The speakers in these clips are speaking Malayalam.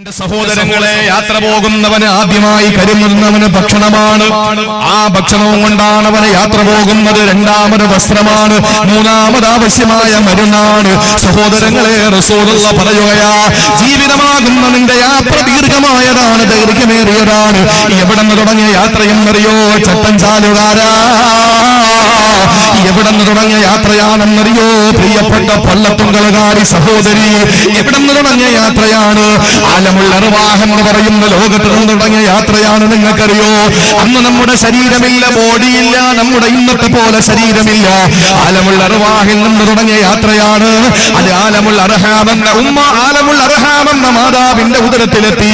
സഹോദരങ്ങളെ, യാത്ര പോകുന്നവന് ആദ്യമായി കരുതുന്നവന് ഭക്ഷണമാണ്. ആ ഭക്ഷണവും കൊണ്ടാണ് അവന് യാത്ര പോകുന്നത്. രണ്ടാമത് വസ്ത്രമാണ്. മൂന്നാമത് ആവശ്യമായ മരുന്നാണ്. സഹോദരങ്ങളെ, റസൂലുള്ള പറയുകയാ, ജീവിതമാകുന്ന നിന്റെ യാത്ര ദീർഘമായതാണ്, ദൈർഘ്യമേറിയതാണ്. എവിടെ നിന്ന് തുടങ്ങിയ യാത്രയെന്നറിയോ? ചട്ടഞ്ചാലുകാരാ, എവിടെ നിന്ന് തുടങ്ങിയ യാത്രയാണെന്നറിയോ? പ്രിയപ്പെട്ട പള്ളത്തുങ്കലുകാരി സഹോദരി, എവിടെ നിന്ന് തുടങ്ങിയ യാത്രയാണ്? ആലമുൽ അർവാഹ് എന്ന് പറയുന്ന ലോകത്ത് നിന്ന് തുടങ്ങിയ യാത്രയാണ്. നിങ്ങൾക്കറിയോ, അന്ന് നമ്മുടെ ശരീരമില്ല, ബോഡിയില്ല, നമ്മുടെ ഇന്നത്തെ പോലെ ശരീരമില്ല. ആലമുൽ അർവാഹിൽ നിന്ന് തുടങ്ങിയ യാത്രയാണ്. അത് ആലമുൽ അർഹാം എന്ന ഉമ്മ, ആലമുൽ അർഹാം എന്ന മാതാവിന്റെ ഉദരത്തിലെത്തി.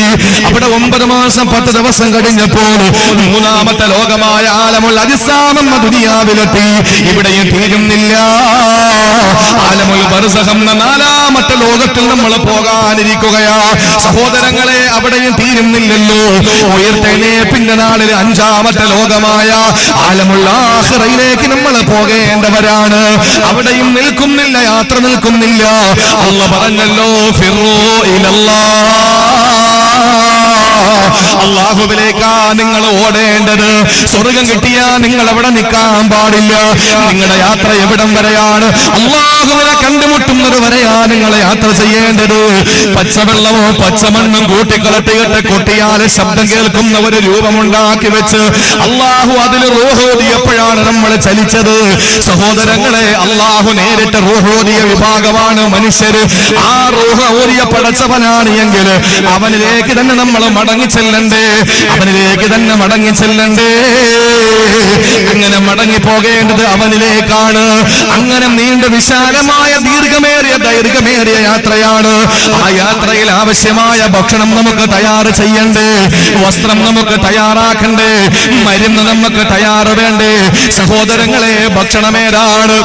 അവിടെ 9 മാസം 10 ദിവസം കഴിഞ്ഞപ്പോൾ മൂന്നാമത്തെ ലോകമായ ആലമുൽ അജ്സാം എന്ന ദുനിയാവിലെത്തി. ഇവിടെയും തീരുന്നില്ല. ആലമുൽ ബർസഖ് എന്ന 4ാമത്തെ ലോകത്തിൽ നമ്മൾ പോകാനിരിക്കുകയാ. സഹോദരങ്ങളെ, അവിടെയും തീരുന്നില്ലല്ലോ. ഉയർത്തെഴുന്നേൽപ്പിന്റെ നാളിൽ 5ാമത്തെ ലോകമായ ആലമുൽ ആഖിറയിലേക്ക് നമ്മൾ പോകേണ്ടവരാണ്. അവിടെയും നിൽക്കുന്നില്ല, യാത്ര നിൽക്കുന്നില്ല. അല്ലാഹു പറഞ്ഞല്ലോ, ഫിറൂ ഇലല്ലാഹ്, അല്ലാഹുവിലേക്കാ നിങ്ങൾ ഓടേണ്ടത്. സ്വർഗം കിട്ടിയാ നിങ്ങൾ അവിടെ നിൽക്കാൻ പാടില്ല. നിങ്ങളുടെ യാത്ര എവിടം വരെയാണ്? അല്ലാഹുവിനെ കണ്ടുമുട്ടുന്നത് വരെയാ നിങ്ങളെ യാത്ര ചെയ്യേണ്ടത്. പച്ചവെള്ളമോ പച്ചമണ്ണും കൂട്ടിക്കളട്ടിയിട്ട് കൊട്ടിയാല് ശബ്ദം കേൾക്കുന്ന ഒരു രൂപമുണ്ടാക്കി വെച്ച് അല്ലാഹു അതിൽ റൂഹോദിയപ്പോഴാണ് നമ്മൾ ചലിച്ചത്. സഹോദരങ്ങളെ, അല്ലാഹു നേരിട്ട് റൂഹോദിയ വിഭാഗമാണ് മനുഷ്യര്. ആ റൂഹോദിയ പടച്ചവനാണ് എങ്കിൽ അവനിലേക്ക് തന്നെ നമ്മൾ മടങ്ങിച്ചെല്ലണ്ടേ, അവനിലേക്ക് തന്നെ മടങ്ങിച്ചെല്ലണ്ടേ. അങ്ങനെ മടങ്ങിപ്പോകേണ്ടത് അവനിലേക്കാണ്. അങ്ങനെ നീണ്ട വിശാലമായ ദൈർഘ്യമേറിയ യാത്രയാണ്. ആ യാത്രയിൽ ആവശ്യമായ ഭക്ഷണം നമുക്ക് തയ്യാറ് ചെയ്യണ്ടേ, വസ്ത്രം നമുക്ക് തയ്യാറാക്കണ്ടേ, മരുന്ന് നമുക്ക് തയ്യാറ് വേണ്ടേ? സഹോദരങ്ങളെ, ഭക്ഷണമേതാണ്?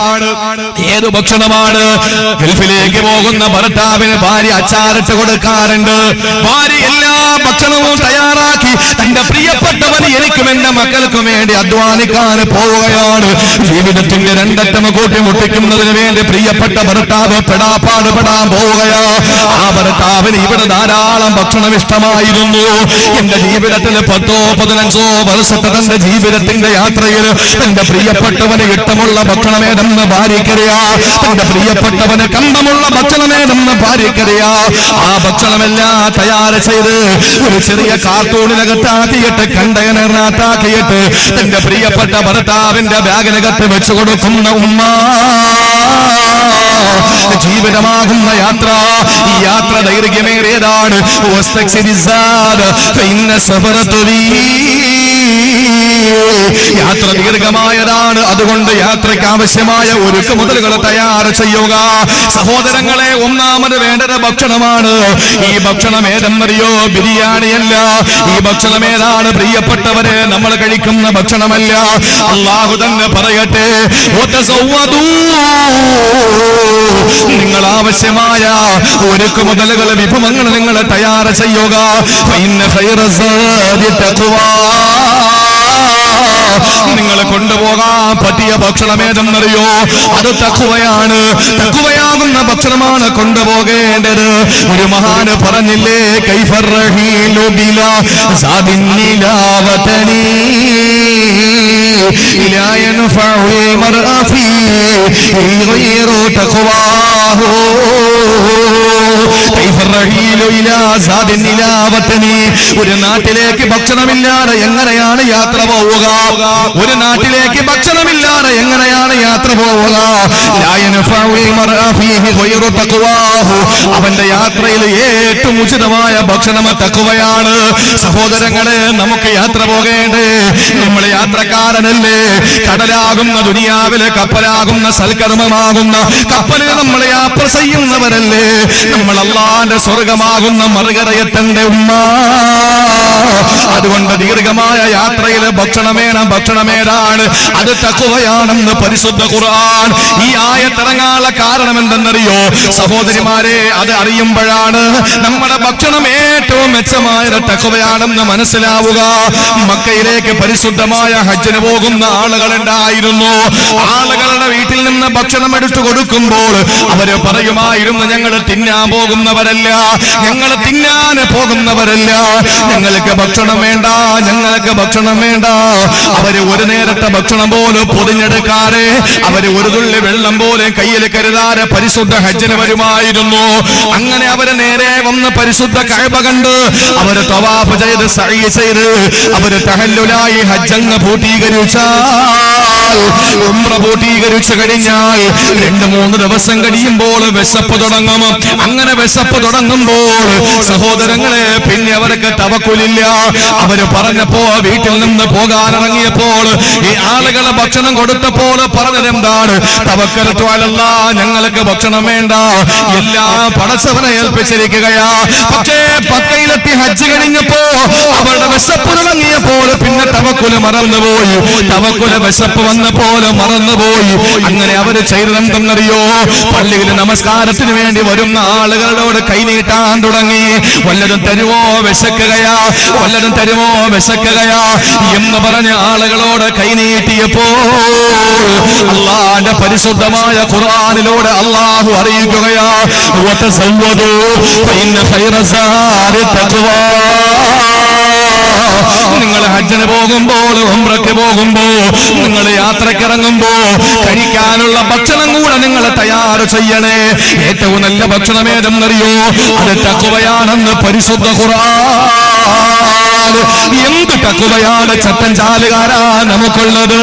ഏത് ഭക്ഷണമാണ്? ഗൾഫിലേക്ക് പോകുന്ന ഭർത്താവിന് ഭാര്യ അച്ചാറിട്ട് കൊടുക്കാറുണ്ട്. ഭാര്യ എല്ലാ ഭക്ഷണവും തയ്യാറാക്കി തന്റെ പ്രിയപ്പെട്ടവന്, എനിക്കും എന്റെ മക്കൾക്കും വേണ്ടി അധ്വാനിക്കാൻ പോവുകയാണ്. ജീവിതത്തിന്റെ രണ്ടറ്റം കൂട്ടിമുട്ടിക്കുന്നതിന് വേണ്ടി പ്രിയപ്പെട്ട ഭർത്താവ് പെടാൻ പോവുകയാ. ആ ഭർത്താവിന് ഇവിടെ ധാരാളം ഭക്ഷണം ഇഷ്ടമായിരുന്നു. എന്റെ ജീവിതത്തിൽ 10-15 വർഷത്തെ തന്റെ ജീവിതത്തിന്റെ യാത്രയിൽ തന്റെ പ്രിയപ്പെട്ടവന് ഇഷ്ടമുള്ള ഭക്ഷണമേതെന്ന് ഭാര്യക്കറിയാ. തന്റെ പ്രിയപ്പെട്ടവന് കമ്പമുള്ള ഭക്ഷണമേതെന്ന് ഭാര്യക്കറിയാ. ആ ഭക്ഷണമെല്ലാം തയ്യാറ് ചെയ്ത് ഒരു ചെറിയ കാർട്ടൂണിനകത്താക്കിയിട്ട് കണ്ടെയ്നറിനകത്താക്കിയിട്ട് തന്റെ പ്രിയപ്പെട്ട ഭർത്താവിന്റെ ബാഗിനകത്ത് വെച്ചു കൊടുക്കുന്ന ഉമ്മ. ജീവിതമാകുന്ന യാത്ര, ഈ യാത്ര ദൈർഘ്യമേറിയതാണ്. യാത്ര ദീർഘമായതാണ്. അതുകൊണ്ട് യാത്രയ്ക്ക് ആവശ്യമായ ഒരുക്ക മുതലുകൾ തയ്യാർ ചെയ്യുക. സഹോദരങ്ങളെ, ഒന്നാമത് വേണ്ടത് ഭക്ഷണമാണ്. ഈ ഭക്ഷണം ഏതെന്നറിയോ? ബിരിയാണിയല്ല. ഈ ഭക്ഷണം ഏതാണ്? പ്രിയപ്പെട്ടവരെ, നമ്മൾ കഴിക്കുന്ന ഭക്ഷണമല്ല. അല്ലാഹു തന്നെ പറയട്ടെ, നിങ്ങൾ ആവശ്യമായ ഒരുക്ക മുതലുകൾ, വിഭവങ്ങൾ നിങ്ങൾ തയ്യാർ ചെയ്യുക. നിങ്ങൾ കൊണ്ടുപോകാൻ പറ്റിയ ഭക്ഷണം ഏതെന്നറിയോ? അത് തഖ്വയാണ്. തഖ്വയാകുന്ന ഭക്ഷണമാണ് കൊണ്ടുപോകേണ്ടത്. ഒരു മഹാന് പറഞ്ഞില്ലേ, കൈഫർ റഹീലു ബിലാ സാദിൻ നിലാവതനി ഇലാ യൻഫഉ മർഅ ഫീ ഗൈറു തഖ്വാഹു. ഒരു നാട്ടിലേക്ക് ഭക്ഷണമില്ലാതെ എങ്ങനെയാണ് യാത്ര പോവുക? ഒരു നാട്ടിലേക്ക് ഭക്ഷണമില്ലാതെ എങ്ങനെയാണ് യാത്ര പോവുക? അവന്റെ യാത്രയിൽ ഏറ്റവും ഉചിതമായ ഭക്ഷണം തഖ്വയാണ്. സഹോദരങ്ങളെ, നമുക്ക് യാത്ര പോകേണ്ടേ? നമ്മൾ യാത്രക്കാരനല്ലേ? കടലാകുന്ന ദുനിയാവിലെ കപ്പലാകുന്ന സൽക്കർമ്മമാകുന്ന കപ്പലിൽ നമ്മൾ യാത്ര ചെയ്യുന്നവരല്ലേ? നമ്മൾ അല്ലാഹുവിന്റെ സ്വർഗമാകുന്ന മറുകരയെത്തന്റെ ഉമ്മ. അതുകൊണ്ട് ദീർഘമായ യാത്രയിൽ ഭക്ഷണമേതാണ്? അത് തഖ്വയാണെന്ന് പരിശുദ്ധ ഖുർആൻ. ഈ ആയത്തിറങ്ങാനുള്ള കാരണം എന്തെന്നറിയോ സഹോദരിമാരെ? അത് അറിയുമ്പോഴാണ് നമ്മുടെ ഭക്ഷണം ഏറ്റവും മെച്ചമായ തഖ്വയാണെന്ന് മനസ്സിലാവുക. മക്കയിലേക്ക് പരിശുദ്ധമായ ഹജ്ജിന് പോകുന്ന ആളുകളുണ്ടായിരുന്നു. ആളുകളുടെ വീട്ടിൽ നിന്ന് ഭക്ഷണം എടുത്തു കൊടുക്കുമ്പോൾ അവര് പറയുമായിരുന്നു, ഞങ്ങൾ തിന്നാൻ പോകുന്നവരല്ല, ഞങ്ങൾ തിന്നാൻ പോകുന്നവരല്ല, ഞങ്ങൾക്ക് ഭക്ഷണം വേണ്ട, ഞങ്ങൾക്ക് ഭക്ഷണം വേണ്ട. അവര് ഒരു നേരത്തെ ഭക്ഷണം പോലും പൊതിഞ്ഞെടുക്കാതെ, അവര് ഒരു തുള്ളി വെള്ളം പോലെ കയ്യിൽ കരുതാതെ പരിശുദ്ധ ഹജ്ജിന് വരുമായിരുന്നു. അങ്ങനെ അവര് നേരെ വന്ന് പരിശുദ്ധ കഅബ കണ്ട് അവര് തവാഫ് ചെയ്ത് സഈ ചെയ്ത് അവര് തഹല്ലുലായി ഹജ്ജങ്ങ് പൂർത്തീകരിച്ചാൽ, ഉംറ പൂർത്തീകരിച്ചു കഴിഞ്ഞാൽ 2-3 ദിവസം കഴിയുമ്പോൾ വിശപ്പ് തുടങ്ങും. അങ്ങനെ വിശപ്പ് തുടങ്ങുമ്പോൾ സഹോദരങ്ങളെ പിന്നെ അവർക്ക് തവക്കുലില്ല. അവര് പറഞ്ഞപ്പോ വീട്ടിൽ നിന്ന് പോകാനിറങ്ങിയപ്പോൾ ഈ ആളുകളെ ഭക്ഷണം കൊടുത്തപ്പോൾ പറഞ്ഞത് എന്താണ്? തവക്കലത്തു അലല്ലാഹ്, ഞങ്ങൾക്ക് ഭക്ഷണം വേണ്ട, എല്ലാം പടച്ചവനെ ഏൽപ്പിച്ചിരിക്കുകയാ. പക്ഷേ മക്കയിലെത്തി ഹജ്ജ് കഴിഞ്ഞപ്പോ അവരുടെ വിശപ്പ് തുടങ്ങിയപ്പോൾ പിന്നെ തവക്കുല് മറന്നുപോയി. തവക്കുല് വിശപ്പ് വന്നപ്പോൾ മറന്നുപോയി. അങ്ങനെ അവര് ചെയ്തതെന്തെന്നറിയോ? പള്ളിയിൽ നമസ്കാരത്തിന് വേണ്ടി വരുന്ന ആളുകളോട് കൈനീട്ടാൻ തുടങ്ങി. വല്ലതും തരുമോ, വിശക്കുകയാ, വല്ലതും തരുമോ, വിശക്കുകയാ എന്ന് പറഞ്ഞ ആളുകളോട് കൈനീട്ടിയപ്പോ അല്ലാഹുവിന്റെ പരിശുദ്ധമായ ഖുർആനിലൂടെ അല്ലാഹു അറിയിക്കുകയാ, വതസവ്വദൂ ഫഇന്ന ഖൈറ സാദി തഖ്വാ. നിങ്ങൾ ഹജ്ജിന് പോകുമ്പോൾ, ഉംറയ്ക്ക് പോകുമ്പോൾ, നിങ്ങൾ യാത്രക്കിറങ്ങുമ്പോ കഴിക്കാനുള്ള ഭക്ഷണം കൂടെ നിങ്ങൾ തയ്യാർ ചെയ്യണേ. ഏറ്റവും നല്ല ഭക്ഷണം ഏതെന്നറിയോ? അത് തഖ്വയാണെന്ന് പരിശുദ്ധ ഖുർആൻ. എന്ത് തഖ്വയാണ് ചട്ടൻ ചാലുകാരാ നമുക്കുള്ളത്?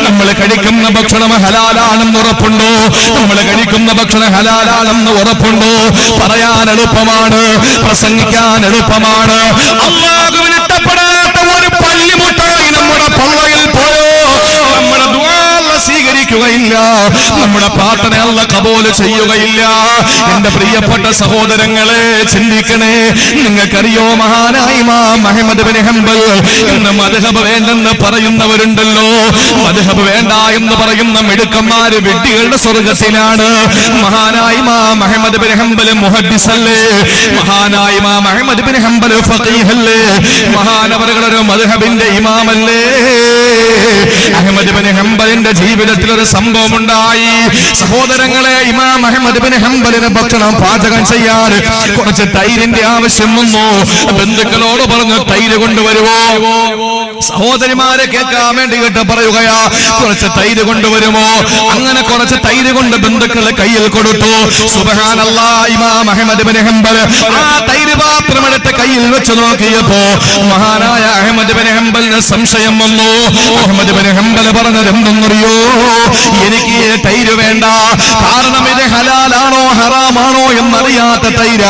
നമ്മൾ കഴിക്കുന്ന ഭക്ഷണം ഹലാലാണെന്ന് ഉറപ്പുണ്ടോ? നമ്മൾ കഴിക്കുന്ന ഭക്ഷണം ഹലാലാണെന്ന് ഉറപ്പുണ്ടോ? പറയാൻ എളുപ്പമാണ്, പ്രസംഗിക്കാൻ എളുപ്പമാണ്. അല്ലാഹുവിന് ഇഷ്ടപ്പെടാത്ത ഒരു പല്ലിമുട്ടായി നമ്മുടെ പള്ളയിൽ പോയോ നമ്മുടെ ദുആ സ്വീകരിക്കുകയില്ല, നമ്മുടെ പ്രാർത്ഥന അല്ലാഹു കബൂൽ ചെയ്യുകയില്ല. എന്റെ പ്രിയപ്പെട്ട സഹോദരങ്ങളെ ചിന്തിക്കണേ. നിങ്ങൾക്കറിയോ മഹാനായ ഇമാം അഹ്മദ് ബിൻ ഹംബൽ ഇന്ന് മദ്ഹബ് വേണ്ടെന്ന് പറയുന്നവരുണ്ടല്ലോ. മദ്ഹബ് വേണ്ട എന്ന് പറയുന്ന മിടുക്കന്മാര് വിഡ്ഢികളുടെ സ്വർഗത്തിലാണ്. മഹാനായ ഇമാം അഹ്മദ് ബിൻ ഹംബൽ മുഹദ്ദിസ് അല്ലേ? മഹാനായ ഇമാം അഹ്മദ് ബിൻ ഹംബൽ ഫഖീഹ് അല്ലേ? മഹാനവറുകളൊരു മദ്ഹബിന്റെ ഇമാമല്ലേ? അഹ്മദ് ബിൻ ഹംബലിന്റെ ജീവിതത്തിൽ ഒരു സംഭവം ഉണ്ടായി. സഹോദരങ്ങളെ, ഇമാം അഹ്മദ് ബിൻ ഹംബലിന് ഭക്ഷണം പാചകം ചെയ്യാൻ കുറച്ച് തൈരിന്റെ ആവശ്യം വന്നു. ബന്ധുക്കളോട് പറഞ്ഞു, തൈര് കൊണ്ടുവരുമോ? സഹോദരിമാരെ കേൾക്കാൻ വേണ്ടിയിട്ട് പറയുകയാ, കുറച്ച് തൈര് കൊണ്ടുവരുമോ? അങ്ങനെ കുറച്ച് തൈര് കൊണ്ട് ബന്ധുക്കളെ കയ്യിൽ കൊടുത്തു. സുബ്ഹാനല്ലാഹ്, ഇമാം അഹ്മദ് ബിൻ ഹംബൽ ആ തൈര് പാത്രം എടുത്ത് കയ്യിൽ വെച്ച് നോക്കിയപ്പോ മഹാനായ അഹ്മദ് ബിൻ ഹംബലിന് സംശയം വന്നു. അഹ്മദ് ബിൻ ഹംബൽ പറഞ്ഞത് എന്തെന്നറിയോ? എനിക്ക് തൈര് വേണ്ട, കാരണം ഇത് ഹലാലാണോ ഹറാമാണോ എന്നറിയാത്ത തൈര.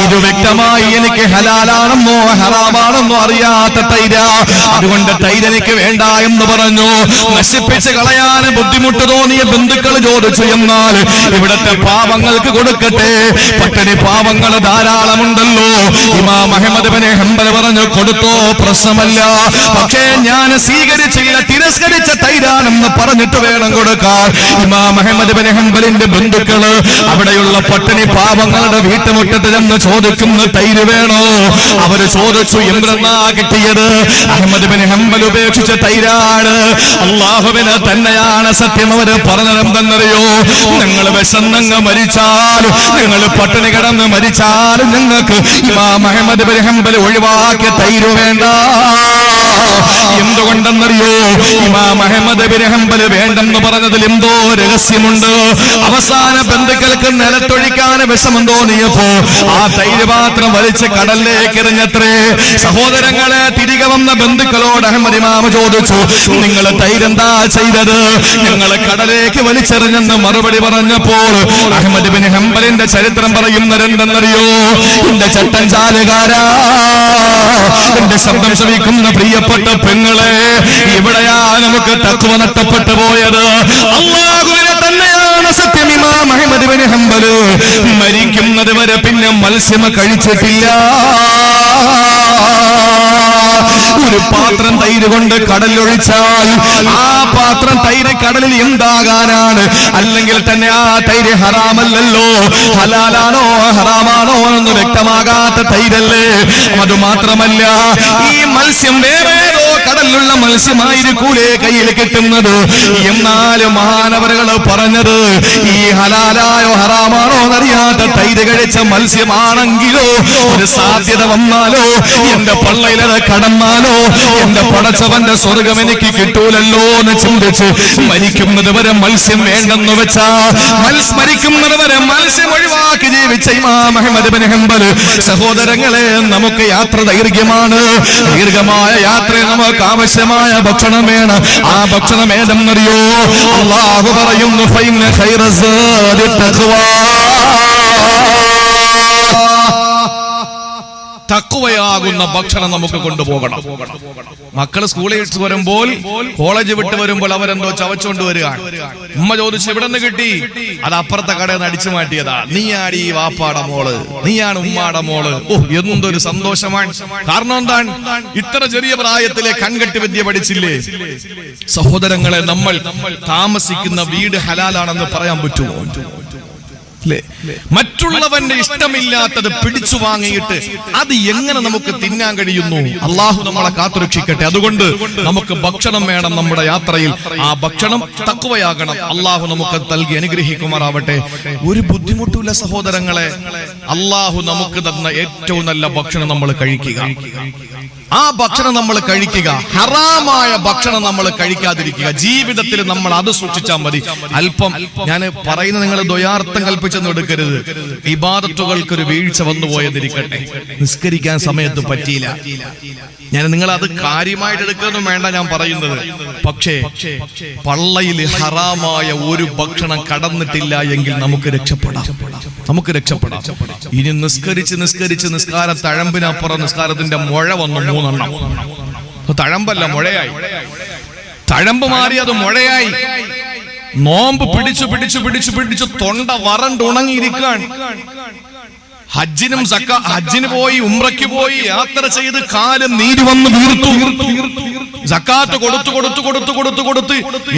ഇത് വ്യക്തമായി എനിക്ക് ഹലാലാണെന്നോ ഹറാമാണെന്നോ അറിയാത്ത തൈര. അതുകൊണ്ട് തൈര് എനിക്ക് വേണ്ട എന്ന് പറഞ്ഞു. നശിപ്പിച്ച് കളയാൻ ബുദ്ധിമുട്ട് തോന്നിയ ബന്ധുക്കൾ ചോദിച്ചു, എന്നാൽ ഇവിടത്തെ പാവങ്ങൾക്ക് കൊടുക്കട്ടെ, പട്ടിണി പാവങ്ങൾ ധാരാളമുണ്ടല്ലോ. ഇമാം അഹ്മദ് ബിൻ ഹംബൽ പറഞ്ഞു, കൊടുത്തോ, പ്രശ്നമല്ല, പക്ഷേ ഞാൻ സ്വീകരിച്ചില്ല, തിരസ്കരിച്ച തൈരാണെന്ന് പറഞ്ഞിട്ട് വേണം കൊടുക്കാൻ. ഇമാം അഹ്മദ് ബിൻ ഹംബലിന്റെ ബന്ധുക്കള് അവിടെയുള്ള പട്ടിണി പാവങ്ങളുടെ വീട്ടുമുറ്റത്ത് ചെന്ന് ചോദിക്കുന്ന തൈര് വേണോ? അവര് ചോദിച്ചു, എന്തെന്നാ കിട്ടിയത്? അഹ്മദ് ബിൻ ഹംബൽ ഉപേക്ഷിച്ച തൈരാണ്. അല്ലാഹുവിന് തന്നെയാണ് സത്യം. അവര് പറഞ്ഞതെന്തെന്നറിയോ? നിങ്ങൾ വിശന്നങ്ങ് മരിച്ചാൽ, നിങ്ങൾ പട്ടിണി കിടന്ന് മരിച്ചാൽ നിങ്ങൾക്ക് ഇമാം അഹ്മദ് ബിൻ ഹംബൽ ഒഴിവാക്കിയ തൈര് വേണ്ട. എന്തുകൊണ്ടെന്നറിയോ? ഇമാം അഹ്മദ് ബിൻ ഹംബൽ വേണ്ടെന്ന് പറഞ്ഞതിൽ എന്തോ രഹസ്യമുണ്ട്. അവസാന ബന്ധുക്കൾക്ക് നിലത്തൊഴിക്കാൻ വിഷമം തോന്നിയപ്പോ ആ തൈര് പാത്രം വലിച്ച് കടലിലേക്ക് എറിഞ്ഞത്രേ. സഹോദരങ്ങളെ, തിരികെ വന്ന ബന്ധുക്കളോട് അഹ്മദ് ഇമാം ചോദിച്ചു, നിങ്ങൾ തൈരെന്താ ചെയ്തത്? ഞങ്ങൾ കടലേക്ക് വലിച്ചെറിഞ്ഞെന്ന് മറുപടി പറഞ്ഞപ്പോൾ അഹ്മദ് ബിൻ ഹംബലിന്റെ ചരിത്രം പറയുന്നതെന്തെന്നറിയോ? എന്റെ ചട്ടൻ ചാലുകാരാ, എന്റെ ശബ്ദം ശ്രവിക്കുന്ന പ്രിയപ്പെട്ട പെങ്ങളെ, ഇവിടെയാ നമുക്ക് തഖ്വ നഷ്ടപ്പെട്ടു പോയത്. അല്ലാഹുവിനെ തന്നെയാണ് സത്യം. ഇമാം അഹ്മദ് ബിൻ ഹംബൽ മരിക്കുന്നത് വരെ പിന്നെ മത്സ്യം കഴിച്ചിട്ടില്ല. ഒരു പാത്രം തൈര് കൊണ്ട് കടലൊഴിച്ചാൽ ആ പാത്രം തൈര് കടലിൽ എന്താകാനാണ്? അല്ലെങ്കിൽ തന്നെ ആ തൈര് ഹറാമല്ലല്ലോ, ഹലാലാണോ ഹറാമാണോ എന്ന് വ്യക്തമാകാത്ത തൈരല്ലേ. അതുമാത്രമല്ല, ഈ മത്സ്യം വേറെ കടലിലുള്ള മത്സ്യമായിരിക്കൂലേ കയ്യിൽ കിട്ടുന്നത്. എന്നാലും മഹാനവറുകൾ പറഞ്ഞത് ഈ ഹലാലായോ ഹറാമാണോ എന്നറിയാത്ത തൈര് കഴിച്ച മത്സ്യമാണെങ്കിലോ ഒരു സാധ്യത വന്നാലോ എന്റെ പള്ളയിലത് കടന്നാലോ എന്റെ പടച്ചവന്റെ സ്വർഗം എനിക്ക് കിട്ടൂലല്ലോ എന്ന് ചിന്തിച്ച് മരിക്കുന്നത് വരെ മത്സ്യം വേണ്ടെന്ന് വെച്ചാ മരിക്കുന്നത് വരെ മത്സ്യം ഒഴിവാക്കി ജീവിച്ച ഇമാം അഹ്മദ് ഇബ്നു ഹംബൽ. സഹോദരങ്ങളെ, നമുക്ക് യാത്ര ദൈർഘ്യമാണ്. ദീർഘമായ യാത്രയിൽ നമുക്ക് ആവശ്യമായ ഭക്ഷണം വേണം. ആ ഭക്ഷണം ഏതെന്നറിയോ? അല്ലാഹു പറയുന്നു ഫൈന ഖൈറസാദി തഖ്വാ. തഖ്വയാകുന്ന ഭക്ഷണം നമുക്ക് കൊണ്ടുപോകണം. മക്കള് സ്കൂളിൽ വിട്ട് വരുമ്പോൾ, കോളേജ് വിട്ട് വരുമ്പോൾ അവരെന്തോ ചവച്ചുകൊണ്ട് വരികയാണ്. ഉമ്മ ചോദിച്ചു എവിടെ നിന്ന് കിട്ടി? അത് അപ്പുറത്തെ കടയിൽ നിന്ന് അടിച്ചു മാറ്റിയതാ. നീയാണ് ഈ വാപ്പാടെ മോള്, നീയാണ് ഉമ്മാടെ മോള്. ഓ, എന്തൊരു സന്തോഷമാണ്. കാരണം എന്താണ്? ഇത്ര ചെറിയ പ്രായത്തിലെ കൺകെട്ട് വിദ്യ പഠിച്ചില്ലേ? സഹോദരങ്ങളെ, നമ്മൾ താമസിക്കുന്ന വീട് ഹലാലാണെന്ന് പറയാൻ പറ്റുമോ? മറ്റുള്ളവന്റെ ഇഷ്ടമില്ലാത്തത് പിടിച്ചു വാങ്ങിയിട്ട് അത് എങ്ങനെ നമുക്ക് തിന്നാൻ കഴിയുന്നു? അള്ളാഹു നമ്മളെ കാത്തുരക്ഷിക്കട്ടെ. അതുകൊണ്ട് നമുക്ക് ഭക്ഷണം വേണം നമ്മുടെ യാത്രയിൽ. ആ ഭക്ഷണം തഖ്വയാകണം. അള്ളാഹു നമുക്ക് നൽകി അനുഗ്രഹിക്കുമാറാവട്ടെ. ഒരു ബുദ്ധിമുട്ടില്ല സഹോദരങ്ങളെ. അള്ളാഹു നമുക്ക് തന്ന ഏറ്റവും നല്ല ഭക്ഷണം നമ്മൾ കഴിക്കുക. ആ ഭക്ഷണം നമ്മൾ കഴിക്കുക. ഹറാമായ ഭക്ഷണം നമ്മൾ കഴിക്കാതിരിക്കുക. ജീവിതത്തിൽ നമ്മൾ അത് സൂക്ഷിച്ചാൽ മതി. അല്പം ഞാൻ പറയുന്ന നിങ്ങൾ ദ്വയാർത്ഥം കൽപ്പിച്ചെന്ന് എടുക്കരുത്. ഇബാദത്തുകൾക്കൊരു വീഴ്ച വന്നു പോയെന്നിരിക്കട്ടെ, നിസ്കരിക്കാൻ സമയത്ത് പറ്റിയില്ല, ഞാൻ നിങ്ങൾ അത് കാര്യമായിട്ട് എടുക്കൊന്നും വേണ്ട ഞാൻ പറയുന്നത്. പക്ഷേ പള്ളയിൽ ഹറാമായ ഒരു ഭക്ഷണം കടന്നിട്ടില്ല എങ്കിൽ നമുക്ക് രക്ഷപ്പെടാം. ഇനി നിസ്കരിച്ച് നിസ്കാരം തഴമ്പിനപ്പുറം നിസ്കാരത്തിന്റെ മുഴ വന്നു 3 എണ്ണം. തഴമ്പല്ല, മുഴയായി. തഴമ്പ് മാറി അത് മുഴയായി. നോമ്പ് പിടിച്ചു തൊണ്ട വരണ്ടുണങ്ങിയിരിക്കാൻ. ഹജ്ജിന് പോയി, ഉംറയ്ക്ക് പോയി, യാത്ര ചെയ്ത് കാലം നീര് വന്ന് വീർത്തു. സക്കാത്ത് കൊടുത്ത്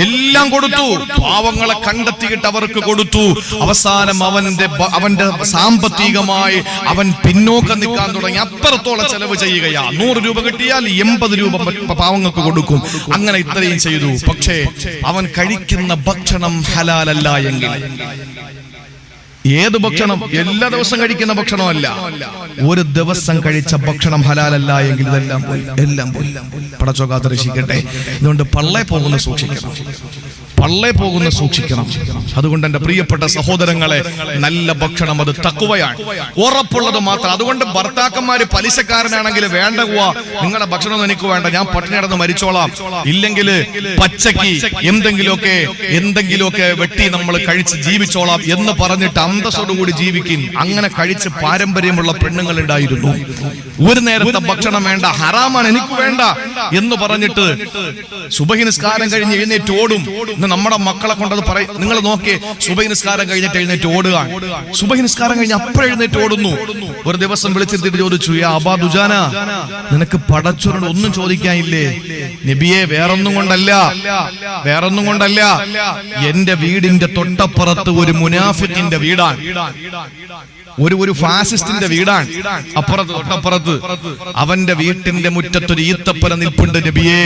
എല്ലാം കൊടുത്തു. പാവങ്ങളെ കണ്ടെത്തിയിട്ട് അവർക്ക് കൊടുത്തു. അവസാനം അവന്റെ സാമ്പത്തികമായി അവൻ പിന്നോക്കം നിൽക്കാൻ തുടങ്ങി. അപ്പുറത്തോളം ചെലവ് ചെയ്യുകയാ. 100 രൂപ കിട്ടിയാൽ 80 രൂപ പാവങ്ങൾക്ക് കൊടുക്കും. അങ്ങനെ ഇത്രയും ചെയ്തു. പക്ഷേ അവൻ കഴിക്കുന്ന ഭക്ഷണം ഹലാലല്ല എങ്കിൽ, ഏത് ഭക്ഷണം? എല്ലാ ദിവസം കഴിക്കുന്ന ഭക്ഷണമല്ല, ഒരു ദിവസം കഴിച്ച ഭക്ഷണം ഹലാലല്ല എങ്കിൽ എല്ലാം പോയി. പടച്ചോ കാത്തുരക്ഷിക്കട്ടെ. അതുകൊണ്ട് പള്ളേ പോകുന്ന സൂക്ഷിക്കണം. അതുകൊണ്ട് എന്റെ പ്രിയപ്പെട്ട സഹോദരങ്ങളെ, നല്ല ഭക്ഷണം അത് തഖ്വയാണ്, ഉറപ്പുള്ളത് മാത്രം. അതുകൊണ്ട് ഭർത്താക്കന്മാര് പലിശക്കാരനാണെങ്കിൽ വേണ്ട, നിങ്ങളുടെ ഭക്ഷണം എനിക്ക് വേണ്ട, ഞാൻ പട്ടിണി കിടന്ന് മരിച്ചോളാം, ഇല്ലെങ്കിൽ പച്ചക്ക് എന്തെങ്കിലുമൊക്കെ വെട്ടി നമ്മൾ കഴിച്ച് ജീവിച്ചോളാം എന്ന് പറഞ്ഞിട്ട് അന്തസ്സോടുകൂടി ജീവിക്കും. അങ്ങനെ കഴിച്ച് പാരമ്പര്യമുള്ള പെണ്ണുങ്ങൾ ഉണ്ടായിരുന്നു. ഒരു നേരത്തെ ഭക്ഷണം വേണ്ട, ഹറാമാണ്, എനിക്ക് വേണ്ട എന്ന് പറഞ്ഞിട്ട് സുബഹി നിസ്കാരം കഴിഞ്ഞ് എഴുന്നേറ്റ് ഓടും. നമ്മുടെ മക്കളെ കൊണ്ടത് പറയും. നിങ്ങൾ നോക്കിയേ, സുബഹി നിസ്കാരം കഴിഞ്ഞിട്ട് എഴുന്നേറ്റ് ഓടുക. സുബഹി നിസ്കാരം കഴിഞ്ഞ് അപ്പോഴും എഴുന്നേറ്റ് ഓടുന്നു. ഒരു ദിവസം വിളിച്ചിരുത്തിട്ട് ചോദിച്ചു, യാ അബാ ദുജാന, നിനക്ക് പടച്ചവനോട് ഒന്നും ചോദിക്കാനില്ലേ? നബിയെ, വേറൊന്നും കൊണ്ടല്ല, എന്റെ വീടിന്റെ തൊട്ടപ്പുറത്ത് ഒരു മുനാഫിക്കിന്റെ വീടാണ്, ഒരു ഫാസിസ്റ്റിന്റെ വീടാണ്. തൊട്ടപ്പുറത്ത് അവന്റെ വീട്ടിന്റെ മുറ്റത്തൊരു ഈത്തപ്പന നിൽപ്പുണ്ട് നബിയെ.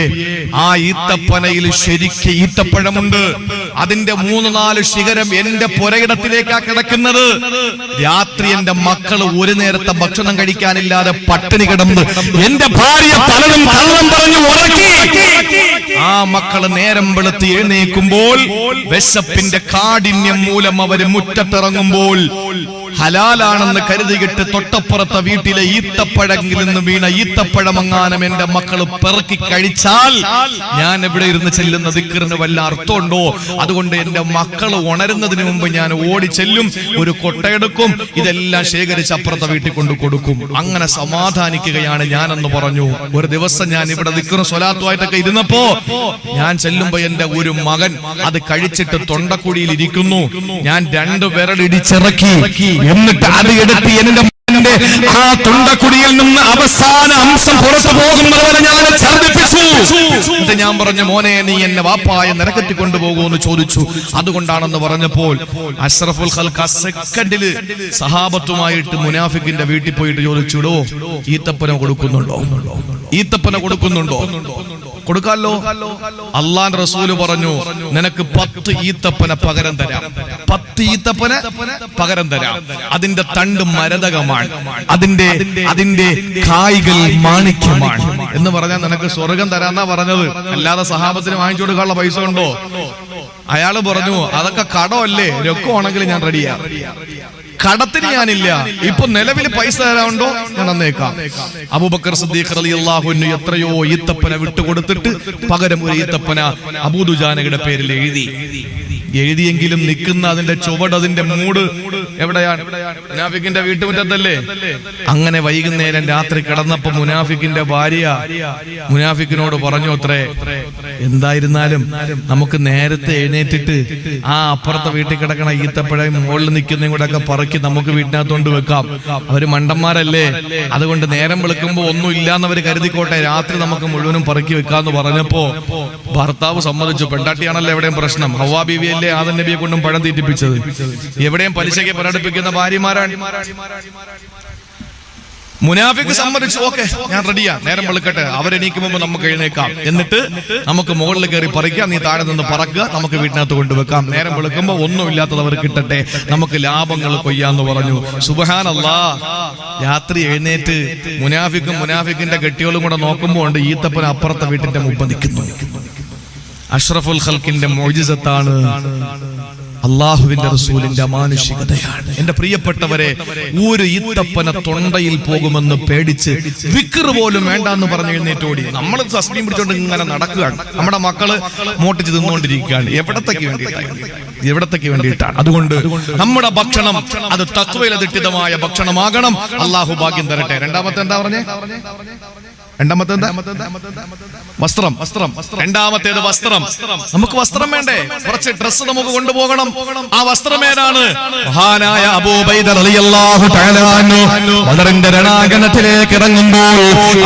ആ ഈത്തപ്പനയിൽ ശരിക്ക് ഈത്തപ്പഴമുണ്ട്. അതിന്റെ 3-4 ശിഖരം എന്റെ പുരയിടത്തിലേക്കാ കിടക്കുന്നത്. രാത്രി എന്റെ മക്കൾ ഒരു നേരത്തെ ഭക്ഷണം കഴിക്കാനില്ലാതെ പട്ടിണി കിടന്ന് എന്റെ ഭാര്യ പലതും കള്ളം പറഞ്ഞു ഉറക്കി. ആ മക്കള് നേരം വെളുത്ത് എഴുന്നേൽക്കുമ്പോൾ വിശപ്പിന്റെ കാഠിന്യം മൂലം അവര് മുറ്റത്തിറങ്ങുമ്പോൾ ഹലാലാണെന്ന് കരുതിയിട്ട് തൊട്ടപ്പുറത്തെ വീട്ടിലെ ഈത്തപ്പഴങ്ങളിൽ നിന്ന് വീണ ഈത്തപ്പഴമങ്ങാനം എന്റെ മക്കൾ പെറുക്കി കഴിച്ചാൽ ഞാൻ എവിടെ ഇരുന്ന് ചെല്ലുന്ന ദിക്റിന് വല്ല അർത്ഥമുണ്ടോ? അതുകൊണ്ട് എന്റെ മക്കൾ ഉണരുന്നതിന് മുമ്പ് ഞാൻ ഓടി ചെല്ലും, ഒരു കൊട്ടയെടുക്കും, ഇതെല്ലാം ശേഖരിച്ച് അപ്പുറത്തെ വീട്ടിൽ കൊണ്ട് കൊടുക്കും. അങ്ങനെ സമാധാനിക്കുകയാണ് ഞാനെന്ന് പറഞ്ഞു. ഒരു ദിവസം ഞാൻ ഇവിടെ ദിക്റും സ്വലാത്തുമായിട്ടൊക്കെ ഇരുന്നപ്പോ ഞാൻ ചെല്ലുമ്പോ എന്റെ ഒരു മകൻ അത് കഴിച്ചിട്ട് തൊണ്ടക്കുഴിയിൽ ഇരിക്കുന്നു. ഞാൻ 2 വിരൽ ഇടിച്ചിറക്കി, എന്നിട്ട് അത് എടുത്ത് മകന്റെ ആ തൊണ്ടക്കുടിയിൽ നിന്ന് അവസാന അംശം പുറത്തു പോകുന്നവരെ ഞാൻ ഛർദ്ദിപ്പിച്ചു. എന്നിട്ട് ഞാൻ പറഞ്ഞു, മോനെ നീ എന്നെ വാപ്പായ നരകത്തിൽ കൊണ്ടുപോകുമെന്ന് ചോദിച്ചു. അതുകൊണ്ടാണെന്ന് പറഞ്ഞപ്പോൾ അഷ്റഫുൽ ഖൽഖ് സെക്കൻഡില് സഹാബത്തുമായിട്ട് മുനാഫിക്കിന്റെ വീട്ടിൽ പോയിട്ട് ചോദിച്ചുടോ, ഈത്തപ്പന കൊടുക്കുന്നുണ്ടോ? ഈത്തപ്പന കൊടുക്കുന്നുണ്ടോ? കൊടുക്കാല്ലോ. അള്ളാന്റെ റസൂല് പറഞ്ഞു, നിനക്ക് 10 ഈത്തപ്പന പകരം തരാം. 10 ഈത്തപ്പന പകരം തരാം. അതിന്റെ തണ്ട് മരതകമാണ്, അതിന്റെ കായ്കൾ മാണിക്യമാണ് എന്ന് പറഞ്ഞാൽ നിനക്ക് സ്വർഗം തരാന്നാ പറഞ്ഞത്. അല്ലാതെ സഹാബത്തിന് വാങ്ങിച്ചു കൊടുക്കാനുള്ള പൈസ ഉണ്ടോ? അയാള് പറഞ്ഞു, അതൊക്കെ കടമല്ലേ, രൊക്കമാണെങ്കിൽ ഞാൻ റെഡിയാ. കടത്തിന് ഞാനില്ല, ഇപ്പൊ നിലവിൽ പൈസ തരാനുണ്ടോ ഞാൻ തന്നേക്കാം. അബൂബക്കർ സിദ്ദീഖ് റളിയല്ലാഹു അൻഹു എത്രയോ ഈത്തപ്പന വിട്ടുകൊടുത്തിട്ട് പകരം ഒരു ഈത്തപ്പന അബൂ ദുജാനയുടെ പേരിൽ എഴുതിയെങ്കിലും നിൽക്കുന്ന അതിന്റെ ചുവട്, അതിന്റെ മൂട് എവിടെയാണ്? മുനാഫിക്കിന്റെ വീട്ടുമുറ്റത്തല്ലേ? അങ്ങനെ വൈകുന്നേരം രാത്രി കിടന്നപ്പോ മുനാഫിക്കിന്റെ ഭാര്യ മുനാഫിക്കിനോട് പറഞ്ഞു അത്രേ, എന്തായിരുന്നാലും നമുക്ക് നേരത്തെ എഴുന്നേറ്റിട്ട് ആ അപ്പുറത്തെ വീട്ടിൽ കിടക്കണ ഈത്തപ്പഴയും മുകളിൽ നിൽക്കുന്നതും കൂടെ ഒക്കെ പറക്കി നമുക്ക് വീട്ടിനകത്തോണ്ട് വെക്കാം. അവര് മണ്ടന്മാരല്ലേ, അതുകൊണ്ട് നേരം വെളുക്കുമ്പോ ഒന്നും ഇല്ലാന്നവര് കരുതിക്കോട്ടെ, രാത്രി നമുക്ക് മുഴുവനും പറക്കി വെക്കാന്ന് പറഞ്ഞപ്പോ ഭർത്താവ് സമ്മതിച്ചു. പെണ്ടാട്ടിയാണല്ലോ എവിടെയും പ്രശ്നം. ഹവ്വാ ബീവിയല്ലേ ആദം നബിയെ കൊണ്ടും പഴം തീറ്റിപ്പിച്ചത്. എവിടെയും പലിശയ്ക്ക് പ്രകടിപ്പിക്കുന്ന ഭാര്യമാരാണ്. മുനാഫിക്ക് സമ്മതിച്ചു, ഓക്കെ ഞാൻ റെഡിയാ, നേരം വെളുക്കട്ടെ, അവരെണീക്ക് മുമ്പ് നമുക്ക് എഴുന്നേക്കാം, എന്നിട്ട് നമുക്ക് മുകളിൽ കയറി പറിക്കാം, നീ താഴെ നിന്ന് പറക്കുക, നമുക്ക് വീട്ടിനകത്ത് കൊണ്ടുവെക്കാം, നേരം വെളുക്കുമ്പോ ഒന്നും ഇല്ലാത്തത് അവർ കിട്ടട്ടെ, നമുക്ക് ലാഭങ്ങൾ കൊയ്യാന്ന് പറഞ്ഞു. സുബ്ഹാനല്ലാഹ്. രാത്രി എഴുന്നേറ്റ് മുനാഫിക്കിന്റെ കെട്ടിയോളും കൂടെ നോക്കുമ്പോ ഉണ്ട് ഈത്തപ്പന അപ്പുറത്തെ വീട്ടിന്റെ മുമ്പ് നിൽക്കുന്നു. അഷ്റഫുൽ ഖൽഖിന്റെ മുഅ്ജിസത്താണ്, അള്ളാഹുവിന്റെ റസൂലിന്റെ അമാനുഷികതയാണ്. എന്റെ പ്രിയപ്പെട്ടവരെ, ഒരു ഈത്തപ്പന തൊണ്ടയിൽ പോകുമെന്ന് പേടിച്ച് വിക്ർ പോലും വേണ്ടെന്ന് പറഞ്ഞു എഴുന്നേറ്റോടി. നമ്മൾ തസ്ബീഹ് പിടിച്ചോണ്ട് ഇങ്ങനെ നടക്കുകയാണ്, നമ്മുടെ മക്കള് മോട്ടിച്ച് തിന്നുകൊണ്ടിരിക്കുകയാണ്. എവിടത്തേക്ക് വേണ്ടിയിട്ടാണ്? അതുകൊണ്ട് നമ്മുടെ ഭക്ഷണം അത് തഖ്വയിലധിഷ്ഠിതമായ ഭക്ഷണമാകണം. അള്ളാഹു ഭാഗ്യം തരട്ടെ. രണ്ടാമത്തെ എന്താ പറഞ്ഞേ? വസ്ത്രം. രണ്ടാമത്തേത് വസ്ത്രം. നമുക്ക് വസ്ത്രം വേണ്ടേ? കുറച്ച് ഡ്രസ്സ് നമുക്ക് കൊണ്ടുപോകണം. ആ വസ്ത്രം ഏതാണ്? മഹാനായ അബൂ ഉബൈദ റളിയല്ലാഹു തആല അൻഹു ബദറിന്റെ രണാങ്കണത്തിലേക്ക് ഇറങ്ങുമ്പോൾ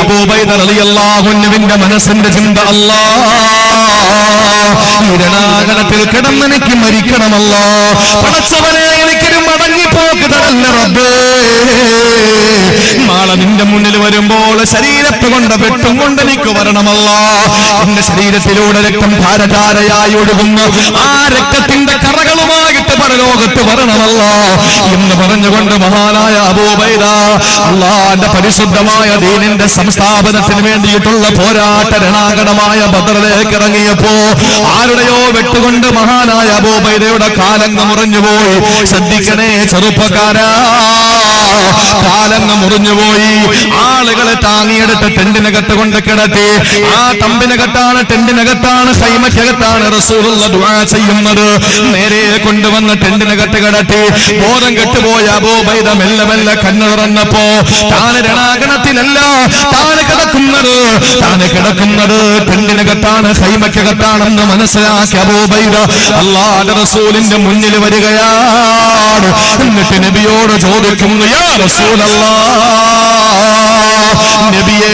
അബൂ ഉബൈദ റളിയല്ലാഹു അൻഹുവിന്റെ മനസ്സിന്റെ ചിന്ത, അല്ലാഹ്, ഈ രണാങ്കണത്തിൽ കിടന്നെനിക്ക് മരിക്കണമല്ലോ, പടച്ചവനെ എനിക്കൊരു മടങ്ങിപ്പോക്ക് തരല്ല റബ്ബേ. നാളെ നിന്റെ മുന്നിൽ വരുമ്പോൾ ശരീരത്ത് കൊണ്ട് വെട്ടും കൊണ്ട് എനിക്ക് വരണമല്ലോ. എന്റെ ശരീരത്തിലൂടെ രക്തം ധാരധാരയായി ഒഴുകുന്ന ആ രക്തത്തിന്റെ കറകളുമായിട്ട് പരലോകത്ത് വരണമല്ലോ എന്ന് പറഞ്ഞുകൊണ്ട് മഹാനായ അബൂ ഉബൈദ അല്ലാഹുവിന്റെ പരിശുദ്ധമായ ദീനിന്റെ സംസ്ഥാപനത്തിന് വേണ്ടിയിട്ടുള്ള പോരാട്ട രണാങ്കണമായ ബദറിലേക്ക് ഇറങ്ങിയപ്പോ ആരുടെയോ വെട്ടുകൊണ്ട് മഹാനായ അബൂ ഉബൈദയുടെ കാലങ്ങ് മുറിഞ്ഞുപോയി. ശ്രദ്ധിക്കണേ ചെറുപ്പക്കാരാ, കാലങ്ങ് മുറിഞ്ഞുപോയി. ആളുകളെ താങ്ങിയെടുത്ത് ടെന്റിനകത്ത് കൊണ്ട് കിടത്തി. ആ തമ്പിനകത്താണ്, ടെന്റിനകത്താണ്, ഖൈമക്കകത്താണ് റസൂലുള്ളാഹി ദുആ ചെയ്യുന്നത്. നേരെ കൊണ്ടുവന്ന് ടെന്റിനകത്ത് കിടത്തി. ബോധം കെട്ടുപോയ അബൂ ഉബൈദ മെല്ലെ മെല്ലെ കണ്ണു തുറന്നപ്പോ താൻ രണാങ്കണത്തിലല്ല, താൻ കിടക്കുന്നത് ടെന്റിനകത്താണ്, ഖൈമക്കകത്താണെന്ന് മനസ്സിലാക്കി അബൂ ഉബൈദ അല്ലാഹുവിന്റെ റസൂലിന്റെ മുന്നിൽ വരികയാണ്. എന്നിട്ട് നബിയോട് ചോദിക്കുന്നു, യാ റസൂലല്ലാഹ്, നബിയേ,